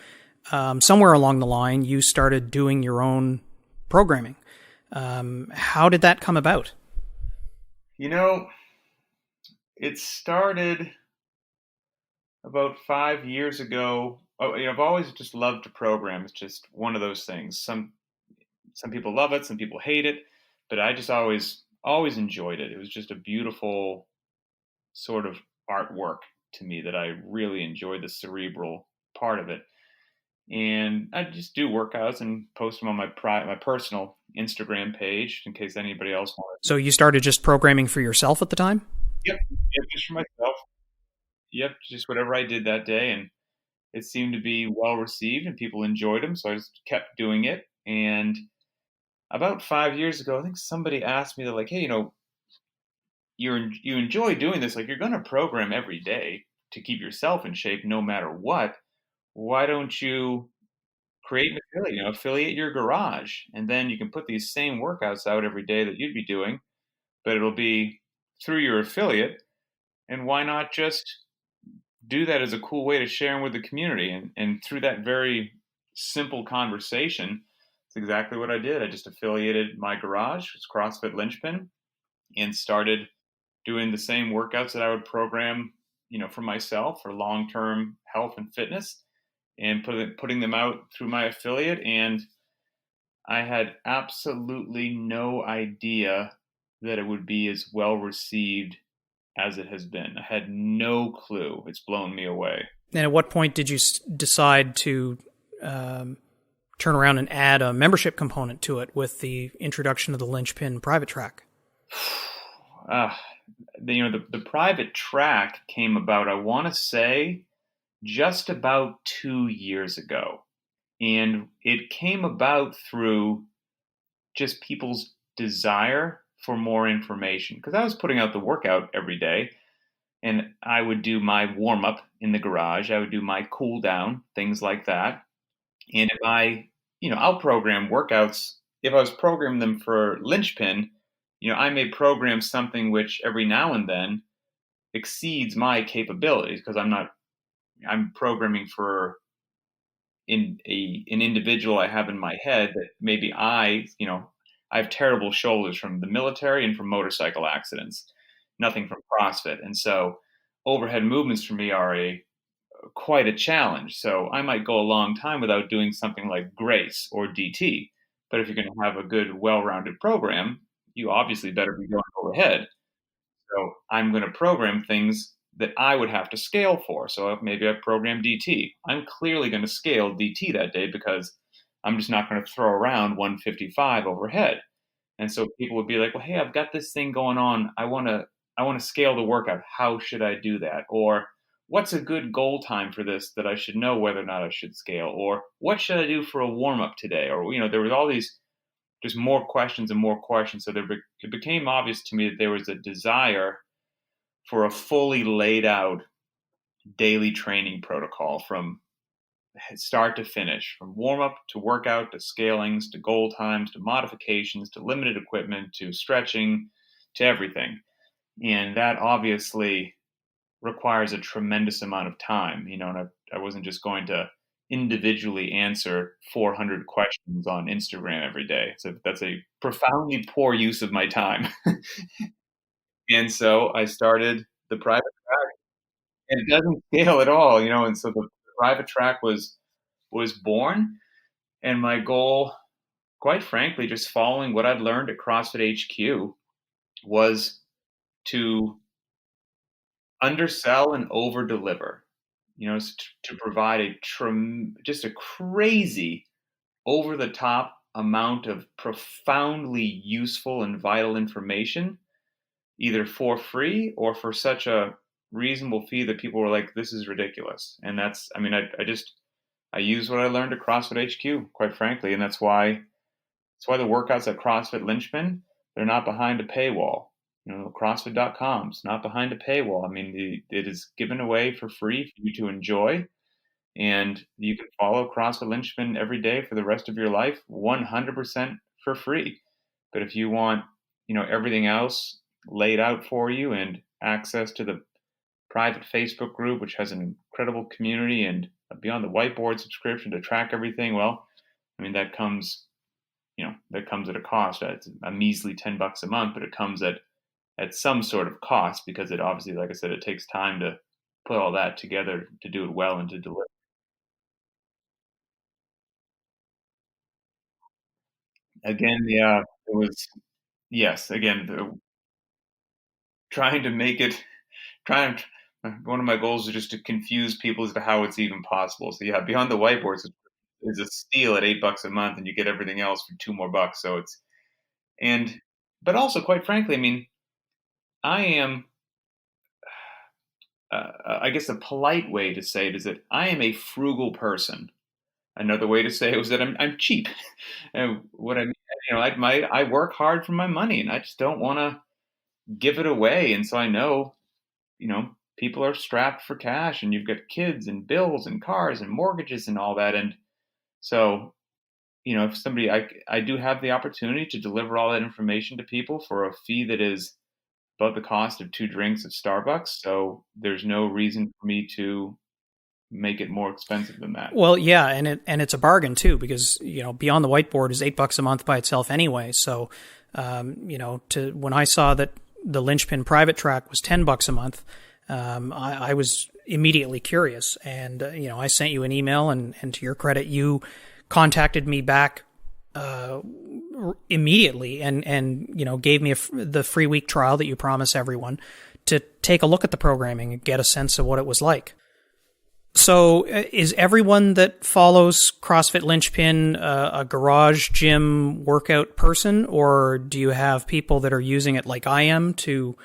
somewhere along the line, you started doing your own programming. How did that come about? It started about 5 years ago. I've always just loved to program. It's just one of those things. Some people love it, some people hate it, but I just always enjoyed it. It was just a beautiful sort of artwork to me that I really enjoyed, the cerebral part of it. And I just do workouts and post them on my personal Instagram page in case anybody else wanted. So you started just programming for yourself at the time? Yep, just for myself. Yep, just whatever I did that day, and it seemed to be well received and people enjoyed them, so I just kept doing it. And about 5 years ago, I think somebody asked me, they're like, hey, you enjoy doing this, like you're going to program every day to keep yourself in shape no matter what. Why don't you create an affiliate, affiliate your garage, and then you can put these same workouts out every day that you'd be doing, but it'll be through your affiliate. And why not just do that as a cool way to share them with the community? And through that very simple conversation, it's exactly what I did. I just affiliated my garage, it's CrossFit Linchpin, and started doing the same workouts that I would program, for myself for long-term health and fitness, and putting them out through my affiliate. And I had absolutely no idea that it would be as well received as it has been. I had no clue. It's blown me away. And at what point did you decide to turn around and add a membership component to it with the introduction of the Linchpin private track? The private track came about, I want to say, just about 2 years ago. And it came about through just people's desire for more information. Because I was putting out the workout every day, and I would do my warm-up in the garage. I would do my cool down, things like that. And if I'll program workouts. If I was programming them for Linchpin, I may program something which every now and then exceeds my capabilities, because I'm programming for an individual I have in my head that maybe I have terrible shoulders from the military and from motorcycle accidents, nothing from CrossFit. And so overhead movements for me are quite a challenge. So I might go a long time without doing something like Grace or DT. But if you're going to have a good, well-rounded program, you obviously better be going overhead. So I'm going to program things that I would have to scale for. So maybe I program DT. I'm clearly going to scale DT that day because I'm just not going to throw around 155 overhead. And so people would be like, well, hey, I've got this thing going on. I want to scale the workout. How should I do that? Or what's a good goal time for this that I should know whether or not I should scale? Or what should I do for a warm up today? Or, there was all these just more questions and more questions. So it became obvious to me that there was a desire for a fully laid out daily training protocol from start to finish, from warm up to workout to scalings to goal times to modifications to limited equipment to stretching to everything. And that obviously requires a tremendous amount of time, and I wasn't just going to individually answer 400 questions on Instagram every day. So that's a profoundly poor use of my time. And so I started the private track, and it doesn't scale at all, and so the private track was born, and my goal, quite frankly, just following what I'd learned at CrossFit HQ, was to undersell and over deliver, to provide just a crazy over the top amount of profoundly useful and vital information, either for free or for such a reasonable fee that people were like, this is ridiculous. And that's, I mean, I use what I learned at CrossFit HQ, quite frankly. And that's why the workouts at CrossFit Linchpin, they're not behind a paywall. CrossFit.com's not behind a paywall. I mean, it is given away for free for you to enjoy. And you can follow CrossFit Linchpin every day for the rest of your life, 100% for free. But if you want, everything else laid out for you and access to the private Facebook group, which has an incredible community, and Beyond the Whiteboard subscription to track everything, well, I mean, that comes at a cost. It's a measly $10 a month, but it comes at some sort of cost, because it obviously, like I said, it takes time to put all that together, to do it well and to deliver. Again, yeah, it was, yes, again, trying to make it, trying, one of my goals is just to confuse people as to how it's even possible. So yeah, Beyond the Whiteboards is a steal at $8 a month, and you get everything else for two more bucks. So and, but also, quite frankly, I mean, I am, I guess a polite way to say it is that I am a frugal person. Another way to say it was that I'm cheap. And what I mean, I work hard for my money, and I just don't want to give it away. And so I know, people are strapped for cash, and you've got kids and bills and cars and mortgages and all that. And so, if somebody, I do have the opportunity to deliver all that information to people for a fee that is about the cost of 2 drinks at Starbucks. So there's no reason for me to make it more expensive than that. Well, yeah, and it's a bargain too, because Beyond the Whiteboard is $8 a month by itself anyway. So, when I saw that the Linchpin private track was $10 a month, I was immediately curious, and I sent you an email, and to your credit, you contacted me back immediately, and gave me the free week trial that you promise everyone, to take a look at the programming and get a sense of what it was like. So is everyone that follows CrossFit Linchpin a garage gym workout person, or do you have people that are using it like I am to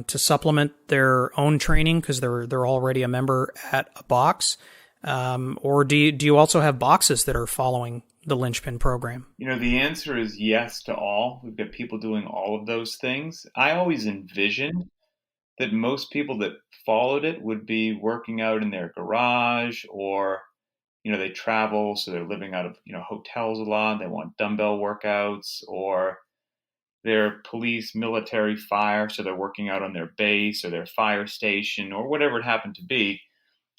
supplement their own training because they're already a member at a box, or do you also have boxes that are following the Linchpin program? The answer is yes to all. We've got people doing all of those things. I always envisioned that most people that followed it would be working out in their garage, or, they travel, so they're living out of, hotels a lot. They want dumbbell workouts, or they're police, military, fire, so they're working out on their base or their fire station or whatever it happened to be.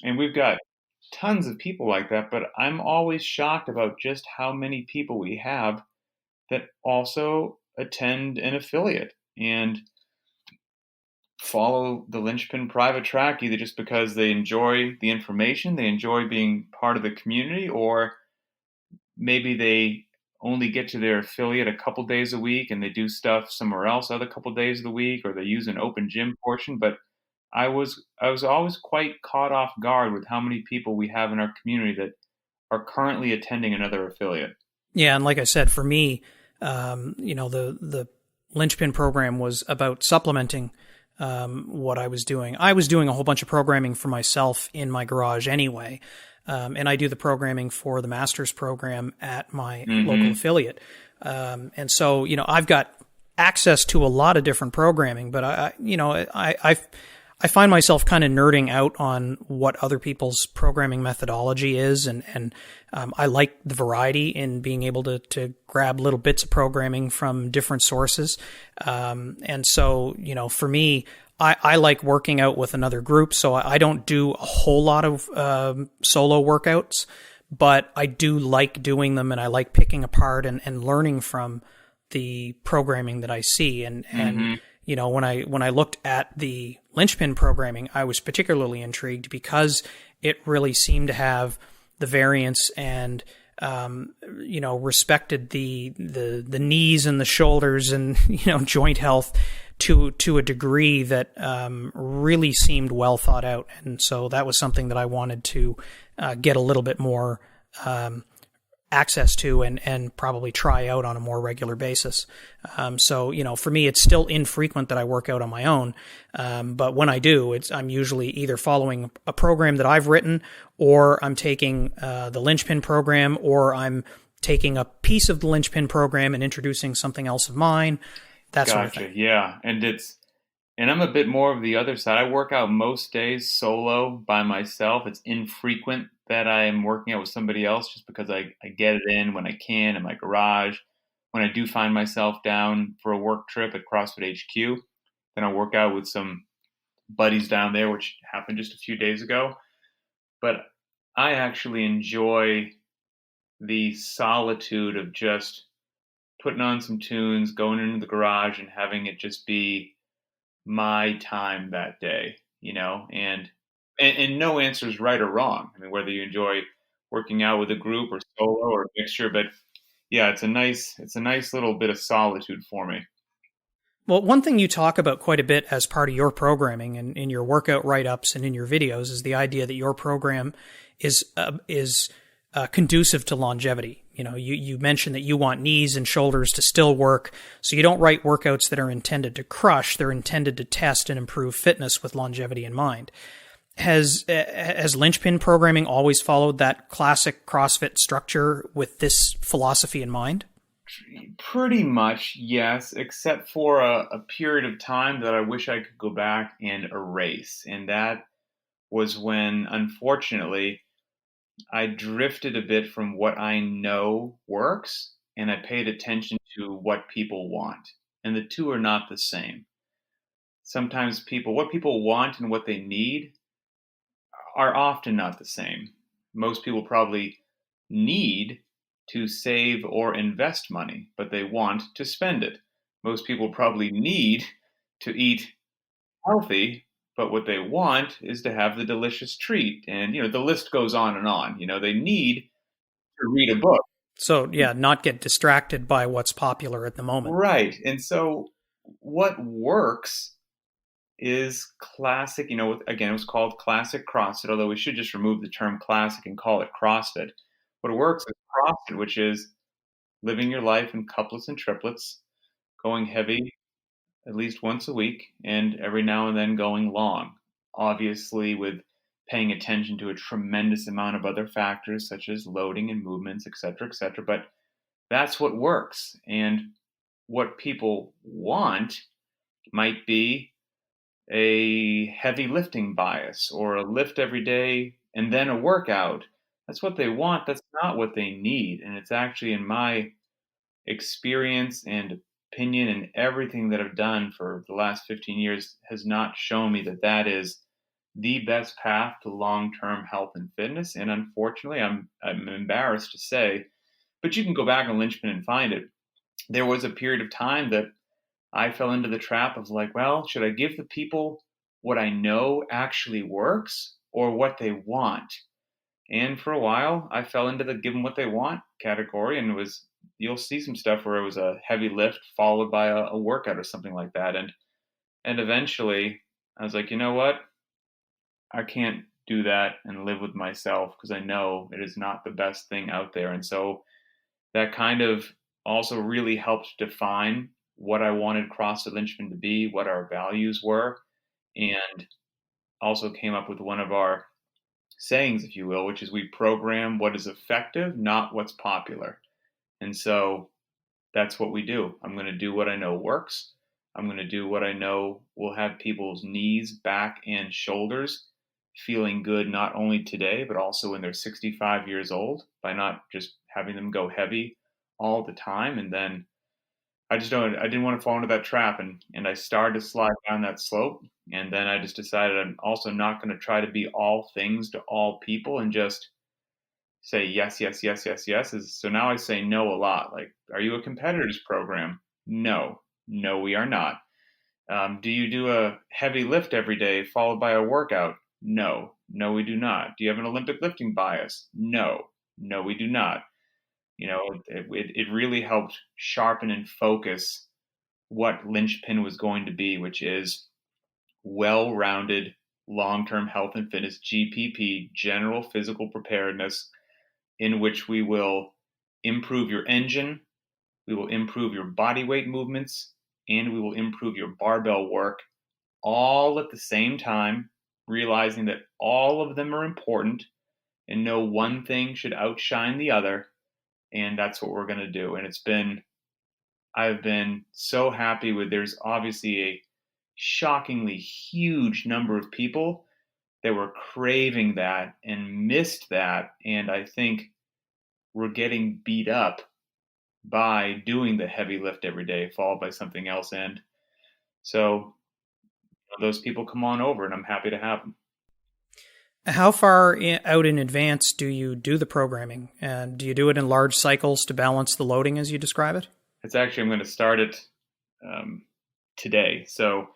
And we've got tons of people like that, but I'm always shocked about just how many people we have that also attend an affiliate and follow the Linchpin private track, either just because they enjoy the information, they enjoy being part of the community, or maybe they only get to their affiliate a couple days a week and they do stuff somewhere else other couple days of the week, or they use an open gym portion. But I was always quite caught off guard with how many people we have in our community that are currently attending another affiliate. Yeah, and like I said, for me, the Linchpin program was about supplementing what I was doing. I was doing a whole bunch of programming for myself in my garage anyway, and I do the programming for the master's program at my local affiliate. And so, I've got access to a lot of different programming, but I find myself kind of nerding out on what other people's programming methodology is, and I like the variety in being able to grab little bits of programming from different sources. And so, for me, I like working out with another group, so I don't do a whole lot of solo workouts, but I do like doing them, and I like picking apart and learning from the programming that I see. And when I looked at the Linchpin programming, I was particularly intrigued because it really seemed to have the variance and respected the knees and the shoulders and joint health to a degree that really seemed well thought out. And so that was something that I wanted to get a little bit more access to and probably try out on a more regular basis. So, for me, it's still infrequent that I work out on my own. But when I do, I'm usually either following a program that I've written, or I'm taking the Linchpin program, or I'm taking a piece of the Linchpin program and introducing something else of mine, that sort of thing. Yeah. And I'm a bit more of the other side. I work out most days solo by myself. It's infrequent that I am working out with somebody else, just because I get it in when I can in my garage. When I do find myself down for a work trip at CrossFit HQ, then I'll work out with some buddies down there, which happened just a few days ago. But I actually enjoy the solitude of just putting on some tunes, going into the garage, and having it just be my time that day, and no answer is right or wrong. I mean, whether you enjoy working out with a group or solo or a mixture, but yeah, it's a nice little bit of solitude for me. Well, one thing you talk about quite a bit as part of your programming and in your workout write-ups and in your videos is the idea that your program is conducive to longevity. You mentioned that you want knees and shoulders to still work, so you don't write workouts that are intended to crush. They're intended to test and improve fitness with longevity in mind. Has Linchpin programming always followed that classic CrossFit structure with this philosophy in mind? Pretty much, yes, except for a period of time that I wish I could go back and erase. And that was when, unfortunately, I drifted a bit from what I know works, and I paid attention to what people want. And the two are not the same. Sometimes what people want and what they need are often not the same. Most people probably need to save or invest money, but they want to spend it. Most people probably need to eat healthy, but what they want is to have the delicious treat. And, the list goes on and on. They need to read a book. So, yeah, not get distracted by what's popular at the moment. Right. And so what works is classic, again, it was called classic CrossFit, although we should just remove the term classic and call it CrossFit. What works is CrossFit, which is living your life in couplets and triplets, going heavy at least once a week, and every now and then going long, obviously with paying attention to a tremendous amount of other factors such as loading and movements, et cetera, but that's what works. And what people want might be a heavy lifting bias or a lift every day and then a workout. That's what they want. That's not what they need. And it's actually, in my experience and opinion and everything that I've done for the last 15 years, has not shown me that that is the best path to long-term health and fitness. And unfortunately, I'm embarrassed to say, but you can go back on Linchpin and find it. There was a period of time that I fell into the trap of like, well, should I give the people what I know actually works or what they want? And for a while, I fell into the give them what they want category, and you'll see some stuff where it was a heavy lift followed by a workout or something like that. And eventually I was like, you know what? I can't do that and live with myself, because I know it is not the best thing out there. And so that kind of also really helped define what I wanted CrossFit Linchpin to be, what our values were, and also came up with one of our sayings, if you will, which is we program what is effective, not what's popular. And so that's what we do. I'm going to do what I know works. I'm going to do what I know will have people's knees, back, and shoulders feeling good not only today, but also when they're 65 years old by not just having them go heavy all the time. And then I didn't want to fall into that trap. And I started to slide down that slope. And then I just decided I'm also not going to try to be all things to all people and just say yes, yes, yes, yes, yes. So now I say no a lot. Like, are you a competitors program? No, no, we are not. Do you do a heavy lift every day followed by a workout? No, no, we do not. Do you have an Olympic lifting bias? No, no, we do not. It really helped sharpen and focus what Linchpin was going to be, which is well-rounded long-term health and fitness, GPP, general physical preparedness, in which we will improve your engine, we will improve your body weight movements, and we will improve your barbell work all at the same time, realizing that all of them are important and no one thing should outshine the other. And that's what we're going to do. And I've been so happy with, there's obviously a shockingly huge number of people that were craving that and missed that. And I think we're getting beat up by doing the heavy lift every day, followed by something else. And so those people come on over, and I'm happy to have them. How far out in advance do you do the programming? And do you do it in large cycles to balance the loading as you describe it? It's actually, I'm going to start it today. So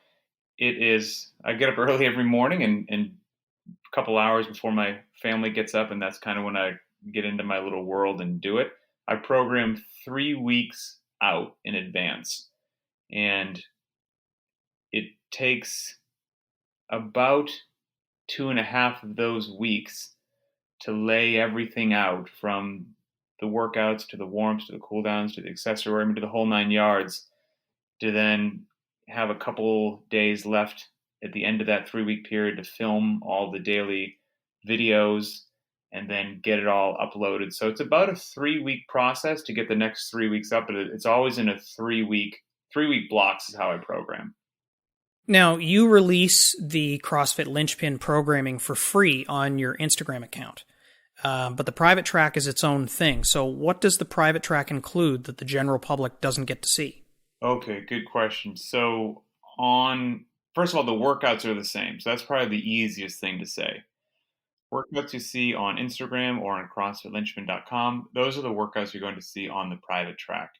I get up early every morning and a couple hours before my family gets up, and that's kind of when I get into my little world and do it. I program 3 weeks out in advance, and it takes about 2.5 of those weeks to lay everything out, from the workouts to the warm-ups to the cool downs to the accessory, I mean, to the whole 9 yards, to then have a couple days left at the end of that 3 week period to film all the daily videos and then get it all uploaded. So it's about a 3 week process to get the next 3 weeks up, but it's always in a 3 week blocks is how I program. Now, you release the CrossFit Linchpin programming for free on your Instagram account, but the private track is its own thing. So what does the private track include that the general public doesn't get to see? Okay, good question. So first of all, the workouts are the same. So that's probably the easiest thing to say. Workouts you see on Instagram or on CrossFitLinchpin.com, those are the workouts you're going to see on the private track.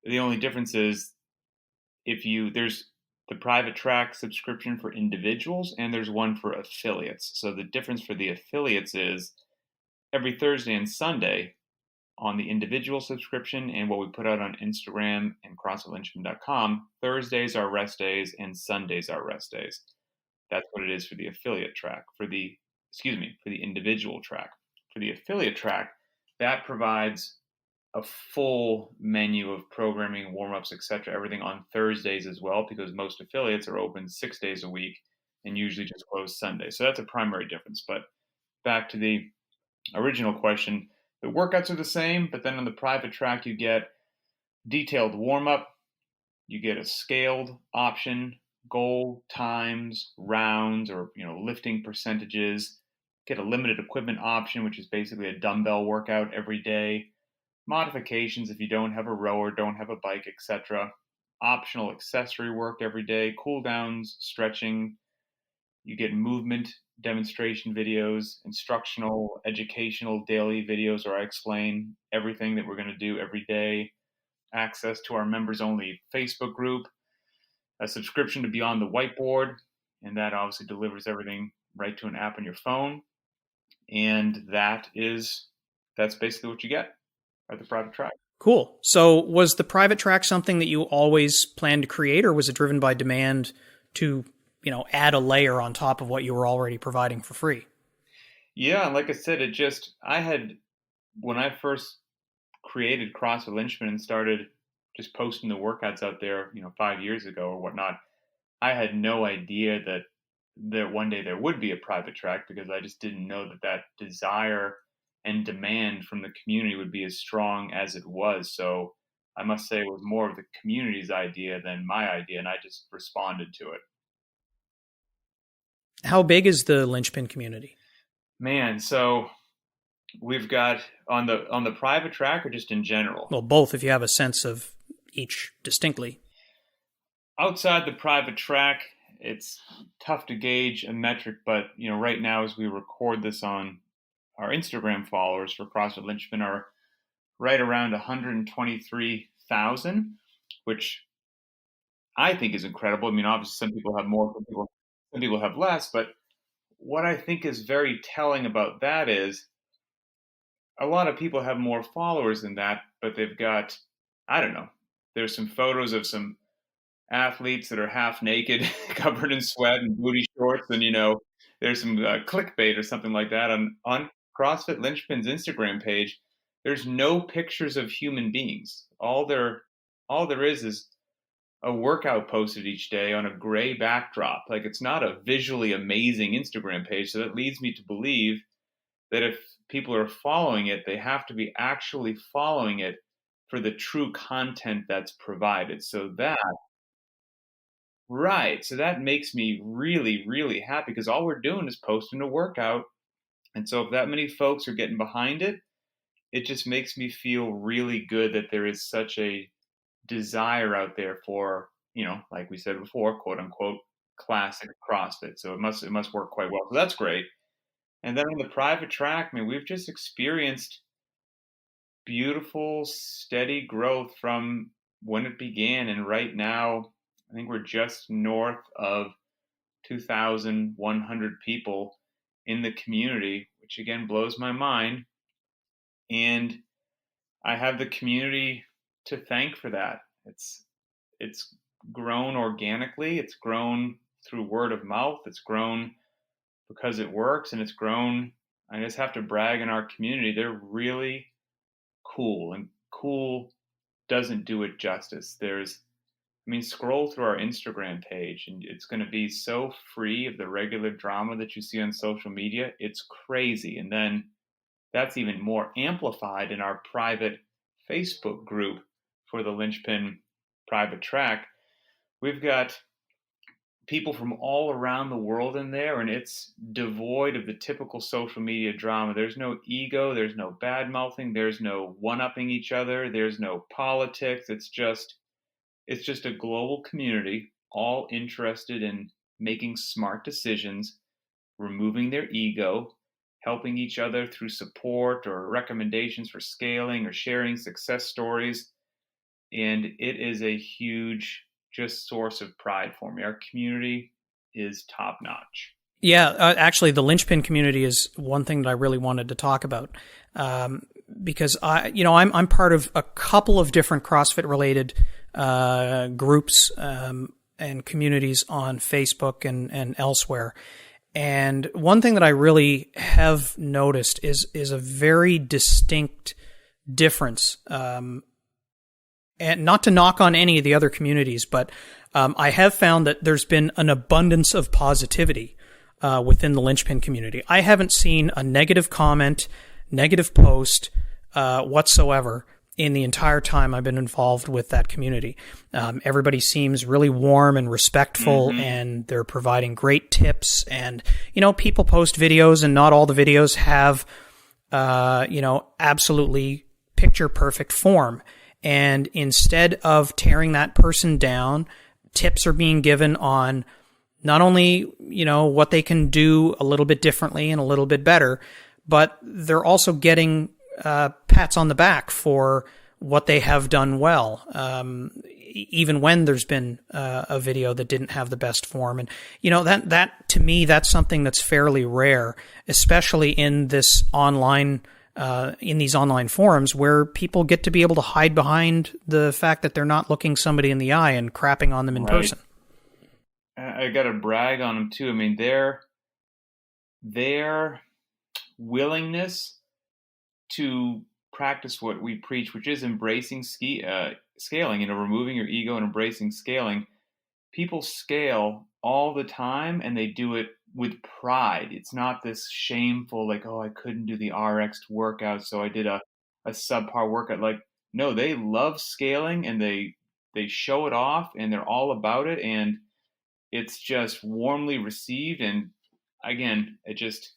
The only difference is there's the private track subscription for individuals and there's one for affiliates. So the difference for the affiliates is every Thursday and Sunday on the individual subscription and what we put out on Instagram and CrossFitLinchpin.com, Thursdays are rest days and Sundays are rest days. That's what it is for the affiliate track. For the individual track. For the affiliate track, that provides a full menu of programming, warm-ups, etc., everything on Thursdays as well, because most affiliates are open 6 days a week and usually just close Sunday. So that's a primary difference. But back to the original question, the workouts are the same, but then on the private track, you get detailed warm-up, you get a scaled option, goal times, rounds, or lifting percentages, get a limited equipment option, which is basically a dumbbell workout every day, modifications if you don't have a rower, don't have a bike, etc., optional accessory work every day, cool downs, stretching. You get movement demonstration videos, instructional, educational daily videos where I explain everything that we're going to do every day, access to our members only Facebook group, a subscription to Beyond the Whiteboard, and that obviously delivers everything right to an app on your phone. And that's basically what you get at the private track. Cool. So was the private track something that you always planned to create, or was it driven by demand to, add a layer on top of what you were already providing for free? Yeah, like I said, when I first created CrossFit Linchpin and started just posting the workouts out there, 5 years ago or whatnot, I had no idea that one day there would be a private track, because I just didn't know that desire and demand from the community would be as strong as it was. So I must say it was more of the community's idea than my idea, and I just responded to it. How big is the Linchpin community? Man, so we've got on the private track or just in general? Well, both, if you have a sense of each distinctly. Outside the private track, it's tough to gauge a metric, but right now as we record this on our Instagram followers for CrossFit Linchpin are right around 123,000, which I think is incredible. I mean, obviously some people have more, some people have less, but what I think is very telling about that is a lot of people have more followers than that, but they've got, I don't know, there's some photos of some athletes that are half naked, covered in sweat and booty shorts, and there's some clickbait or something like that on CrossFit Linchpin's Instagram page. There's no pictures of human beings. All there is a workout posted each day on a gray backdrop. Like, it's not a visually amazing Instagram page. So that leads me to believe that if people are following it, they have to be actually following it for the true content that's provided. Right. So that makes me really, really happy because all we're doing is posting a workout. And so if that many folks are getting behind it, it just makes me feel really good that there is such a desire out there for, like we said before, quote unquote, classic CrossFit. So it must work quite well. So that's great. And then on the private track, I mean, we've just experienced beautiful, steady growth from when it began. And right now, I think we're just north of 2,100 people in the community, which again blows my mind. And I have the community to thank for that. It's grown organically. It's grown through word of mouth. It's grown because it works, and it's grown. I just have to brag on our community. They're really cool, and cool doesn't do it justice. Scroll through our Instagram page, and it's going to be so free of the regular drama that you see on social media. It's crazy. And then that's even more amplified in our private Facebook group for the Linchpin private track. We've got people from all around the world in there, and it's devoid of the typical social media drama. There's no ego, there's no bad mouthing, there's no one-upping each other, there's no politics. It's just a global community, all interested in making smart decisions, removing their ego, helping each other through support or recommendations for scaling or sharing success stories. And it is a huge just source of pride for me. Our community is top notch. Yeah, actually, the Linchpin community is one thing that I really wanted to talk about, because I'm part of a couple of different CrossFit related groups and communities on Facebook and elsewhere. And one thing that I really have noticed is a very distinct difference. And not to knock on any of the other communities, but I have found that there's been an abundance of positivity within the Linchpin community. I haven't seen a negative comment, negative post whatsoever in the entire time I've been involved with that community. Everybody seems really warm and respectful, and they're providing great tips. And, people post videos, and not all the videos have, absolutely picture perfect form. And instead of tearing that person down, tips are being given on not only, what they can do a little bit differently and a little bit better, but they're also getting pats on the back for what they have done well, even when there's been a video that didn't have the best form. And, that to me, that's something that's fairly rare, especially in this online in these online forums where people get to be able to hide behind the fact that they're not looking somebody in the eye and crapping on them in person. I got to brag on them too. I mean, their willingness to practice what we preach, which is embracing scaling, removing your ego and embracing scaling. People scale all the time, and they do it with pride. It's not this shameful, like, oh, I couldn't do the RX workout, so I did a subpar workout. Like, no, they love scaling, and they show it off, and they're all about it, and it's just warmly received. And again, it just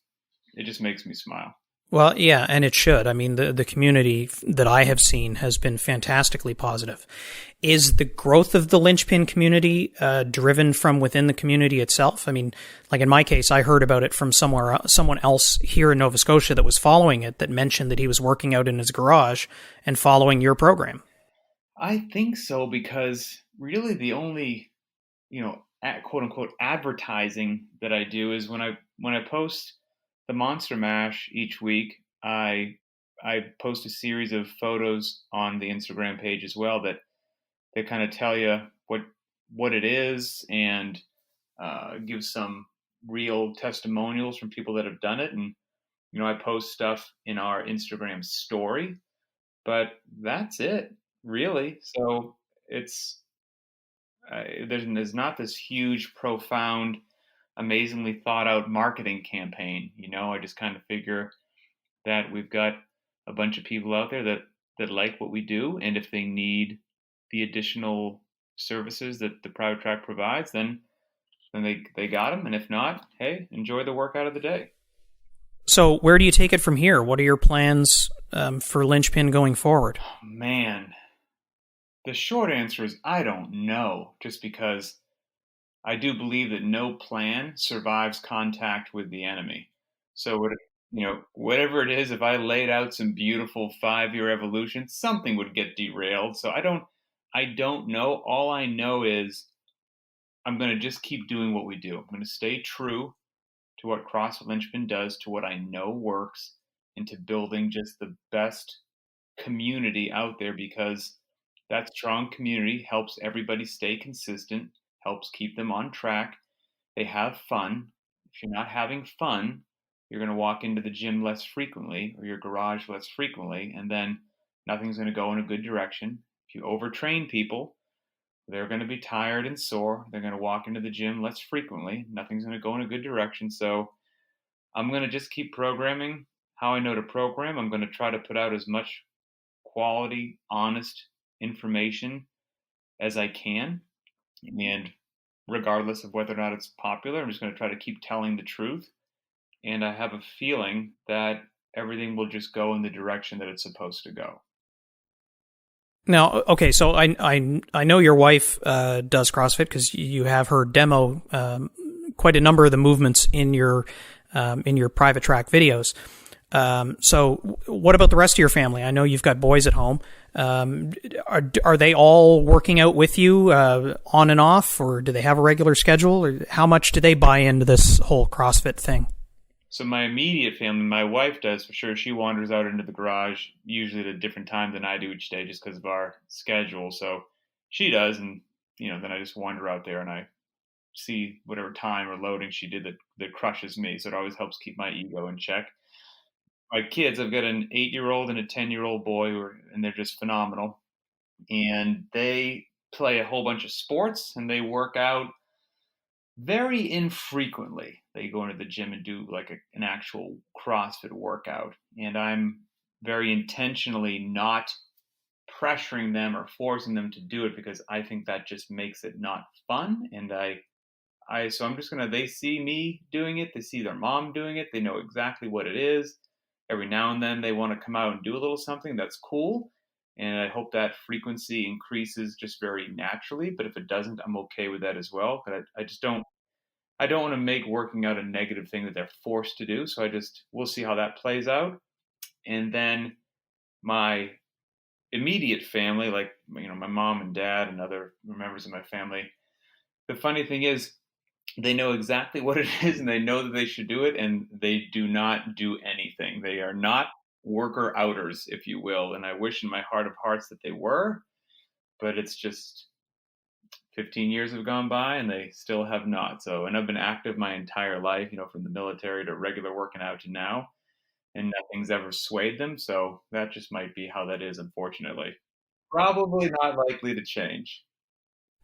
makes me smile. Well, yeah, and it should. I mean, the community that I have seen has been fantastically positive. Is the growth of the Linchpin community driven from within the community itself? I mean, like in my case, I heard about it from someone else here in Nova Scotia that was following it, that mentioned that he was working out in his garage and following your program. I think so, because really the only, quote unquote advertising that I do is when I post the Monster Mash each week. I post a series of photos on the Instagram page as well that they kind of tell you what it is, and give some real testimonials from people that have done it. And I post stuff in our Instagram story, but that's it, really. So it's there's not this huge, profound, amazingly thought out marketing campaign. I just kind of figure that we've got a bunch of people out there that like what we do, and if they need the additional services that the private track provides, then they got them, and if not, hey, enjoy the workout of the day. So where do you take it from here? What are your plans for Linchpin going forward? Man, the short answer is I don't know, just because I do believe that no plan survives contact with the enemy. So whatever it is, if I laid out some beautiful 5-year evolution, something would get derailed. So I don't know. All I know is I'm going to just keep doing what we do. I'm going to stay true to what CrossFit Linchpin does, to what I know works, into building just the best community out there, because that strong community helps everybody stay consistent, helps keep them on track. They have fun. If you're not having fun, you're going to walk into the gym less frequently, or your garage less frequently, and then nothing's going to go in a good direction. If you overtrain people, they're going to be tired and sore. They're going to walk into the gym less frequently. Nothing's going to go in a good direction. So I'm going to just keep programming how I know to program. I'm going to try to put out as much quality, honest information as I can. And regardless of whether or not it's popular, I'm just going to try to keep telling the truth. And I have a feeling that everything will just go in the direction that it's supposed to go. Now, okay, so I know your wife does CrossFit, because you have her demo quite a number of the movements in your private track videos. So what about the rest of your family? I know you've got boys at home. Are they all working out with you on and off, or do they have a regular schedule? Or how much do they buy into this whole CrossFit thing? So my immediate family, my wife does for sure. She wanders out into the garage usually at a different time than I do each day, just because of our schedule. So she does, and then I just wander out there and I see whatever time or loading she did that crushes me. So it always helps keep my ego in check. My kids, I've got an 8-year-old and a 10-year-old boy, and they're just phenomenal. And they play a whole bunch of sports, and they work out very infrequently. They go into the gym and do like an actual CrossFit workout. And I'm very intentionally not pressuring them or forcing them to do it, because I think that just makes it not fun. And so I'm just they see me doing it. They see their mom doing it. They know exactly what it is. Every now and then they want to come out and do a little something. That's cool. And I hope that frequency increases just very naturally. But if it doesn't, I'm okay with that as well. But I don't want to make working out a negative thing that they're forced to do. So we'll see how that plays out. And then my immediate family, like, my mom and dad and other members of my family, the funny thing is they know exactly what it is, and they know that they should do it, and they do not do anything. They are not worker outers, if you will. And I wish in my heart of hearts that they were, but it's just 15 years have gone by and they still have not. So, and I've been active my entire life, from the military to regular working out to now, and nothing's ever swayed them. So that just might be how that is, unfortunately. Probably not likely to change.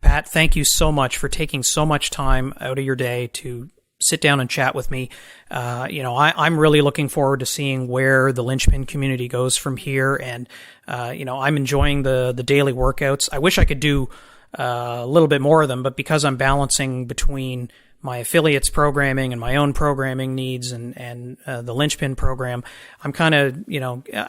Pat, thank you so much for taking so much time out of your day to sit down and chat with me. I'm really looking forward to seeing where the Linchpin community goes from here. And, I'm enjoying the daily workouts. I wish I could do a little bit more of them, but because I'm balancing between my affiliates programming and my own programming needs and the Linchpin program, I'm kind of,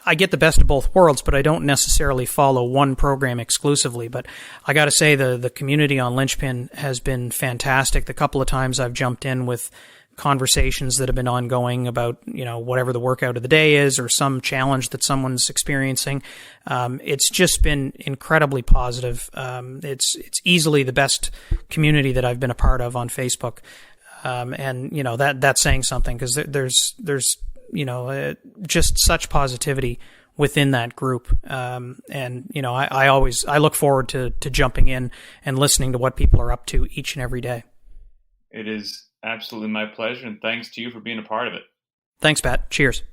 I get the best of both worlds, but I don't necessarily follow one program exclusively. But I got to say the community on Linchpin has been fantastic. The couple of times I've jumped in with conversations that have been ongoing about, whatever the workout of the day is or some challenge that someone's experiencing. It's just been incredibly positive. It's easily the best community that I've been a part of on Facebook. That's saying something, because there's just such positivity within that group. I look forward to jumping in and listening to what people are up to each and every day. It is absolutely my pleasure, and thanks to you for being a part of it. Thanks, Pat. Cheers.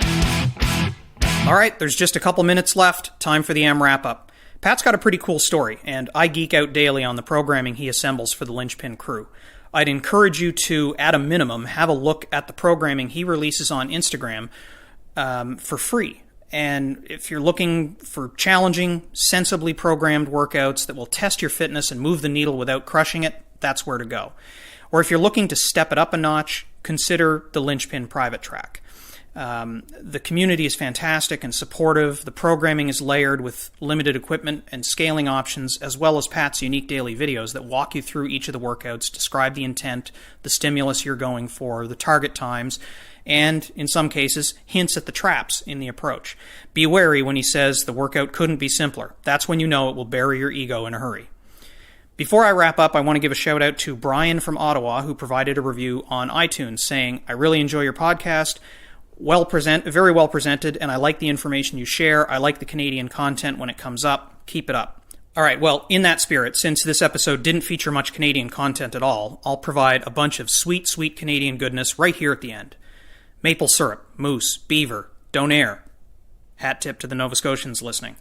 All right, there's just a couple minutes left. Time for the M wrap-up. Pat's got a pretty cool story, and I geek out daily on the programming he assembles for the Linchpin crew. I'd encourage you to, at a minimum, have a look at the programming he releases on Instagram for free. And if you're looking for challenging, sensibly programmed workouts that will test your fitness and move the needle without crushing it, that's where to go. Or if you're looking to step it up a notch, consider the Linchpin private track. The community is fantastic and supportive. The programming is layered with limited equipment and scaling options, as well as Pat's unique daily videos that walk you through each of the workouts, describe the intent, the stimulus you're going for, the target times, and, in some cases, hints at the traps in the approach. Be wary when he says the workout couldn't be simpler. That's when you know it will bury your ego in a hurry. Before I wrap up, I want to give a shout out to Brian from Ottawa, who provided a review on iTunes saying, "I really enjoy your podcast. Very well presented, and I like the information you share. I like the Canadian content when it comes up. Keep it up." All right, well, in that spirit, since this episode didn't feature much Canadian content at all, I'll provide a bunch of sweet, sweet Canadian goodness right here at the end. Maple syrup, moose, beaver, donair. Hat tip to the Nova Scotians listening.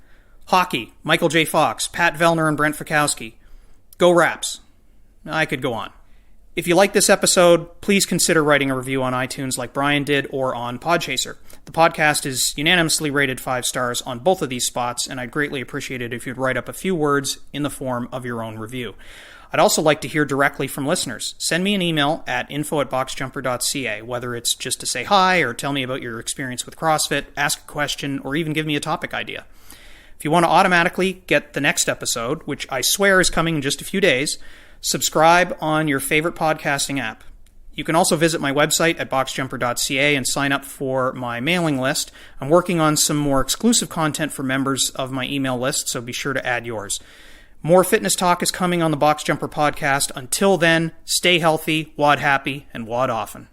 Hockey, Michael J. Fox, Pat Vellner and Brent Fikowski. Go Raps. I could go on. If you like this episode, please consider writing a review on iTunes like Brian did or on Podchaser. The podcast is unanimously rated 5 stars on both of these spots, and I'd greatly appreciate it if you'd write up a few words in the form of your own review. I'd also like to hear directly from listeners. Send me an email at info@boxjumper.ca, whether it's just to say hi or tell me about your experience with CrossFit, ask a question, or even give me a topic idea. If you want to automatically get the next episode, which I swear is coming in just a few days, subscribe on your favorite podcasting app. You can also visit my website at boxjumper.ca and sign up for my mailing list. I'm working on some more exclusive content for members of my email list, so be sure to add yours. More fitness talk is coming on the Box Jumper podcast. Until then, stay healthy, WOD happy, and WOD often.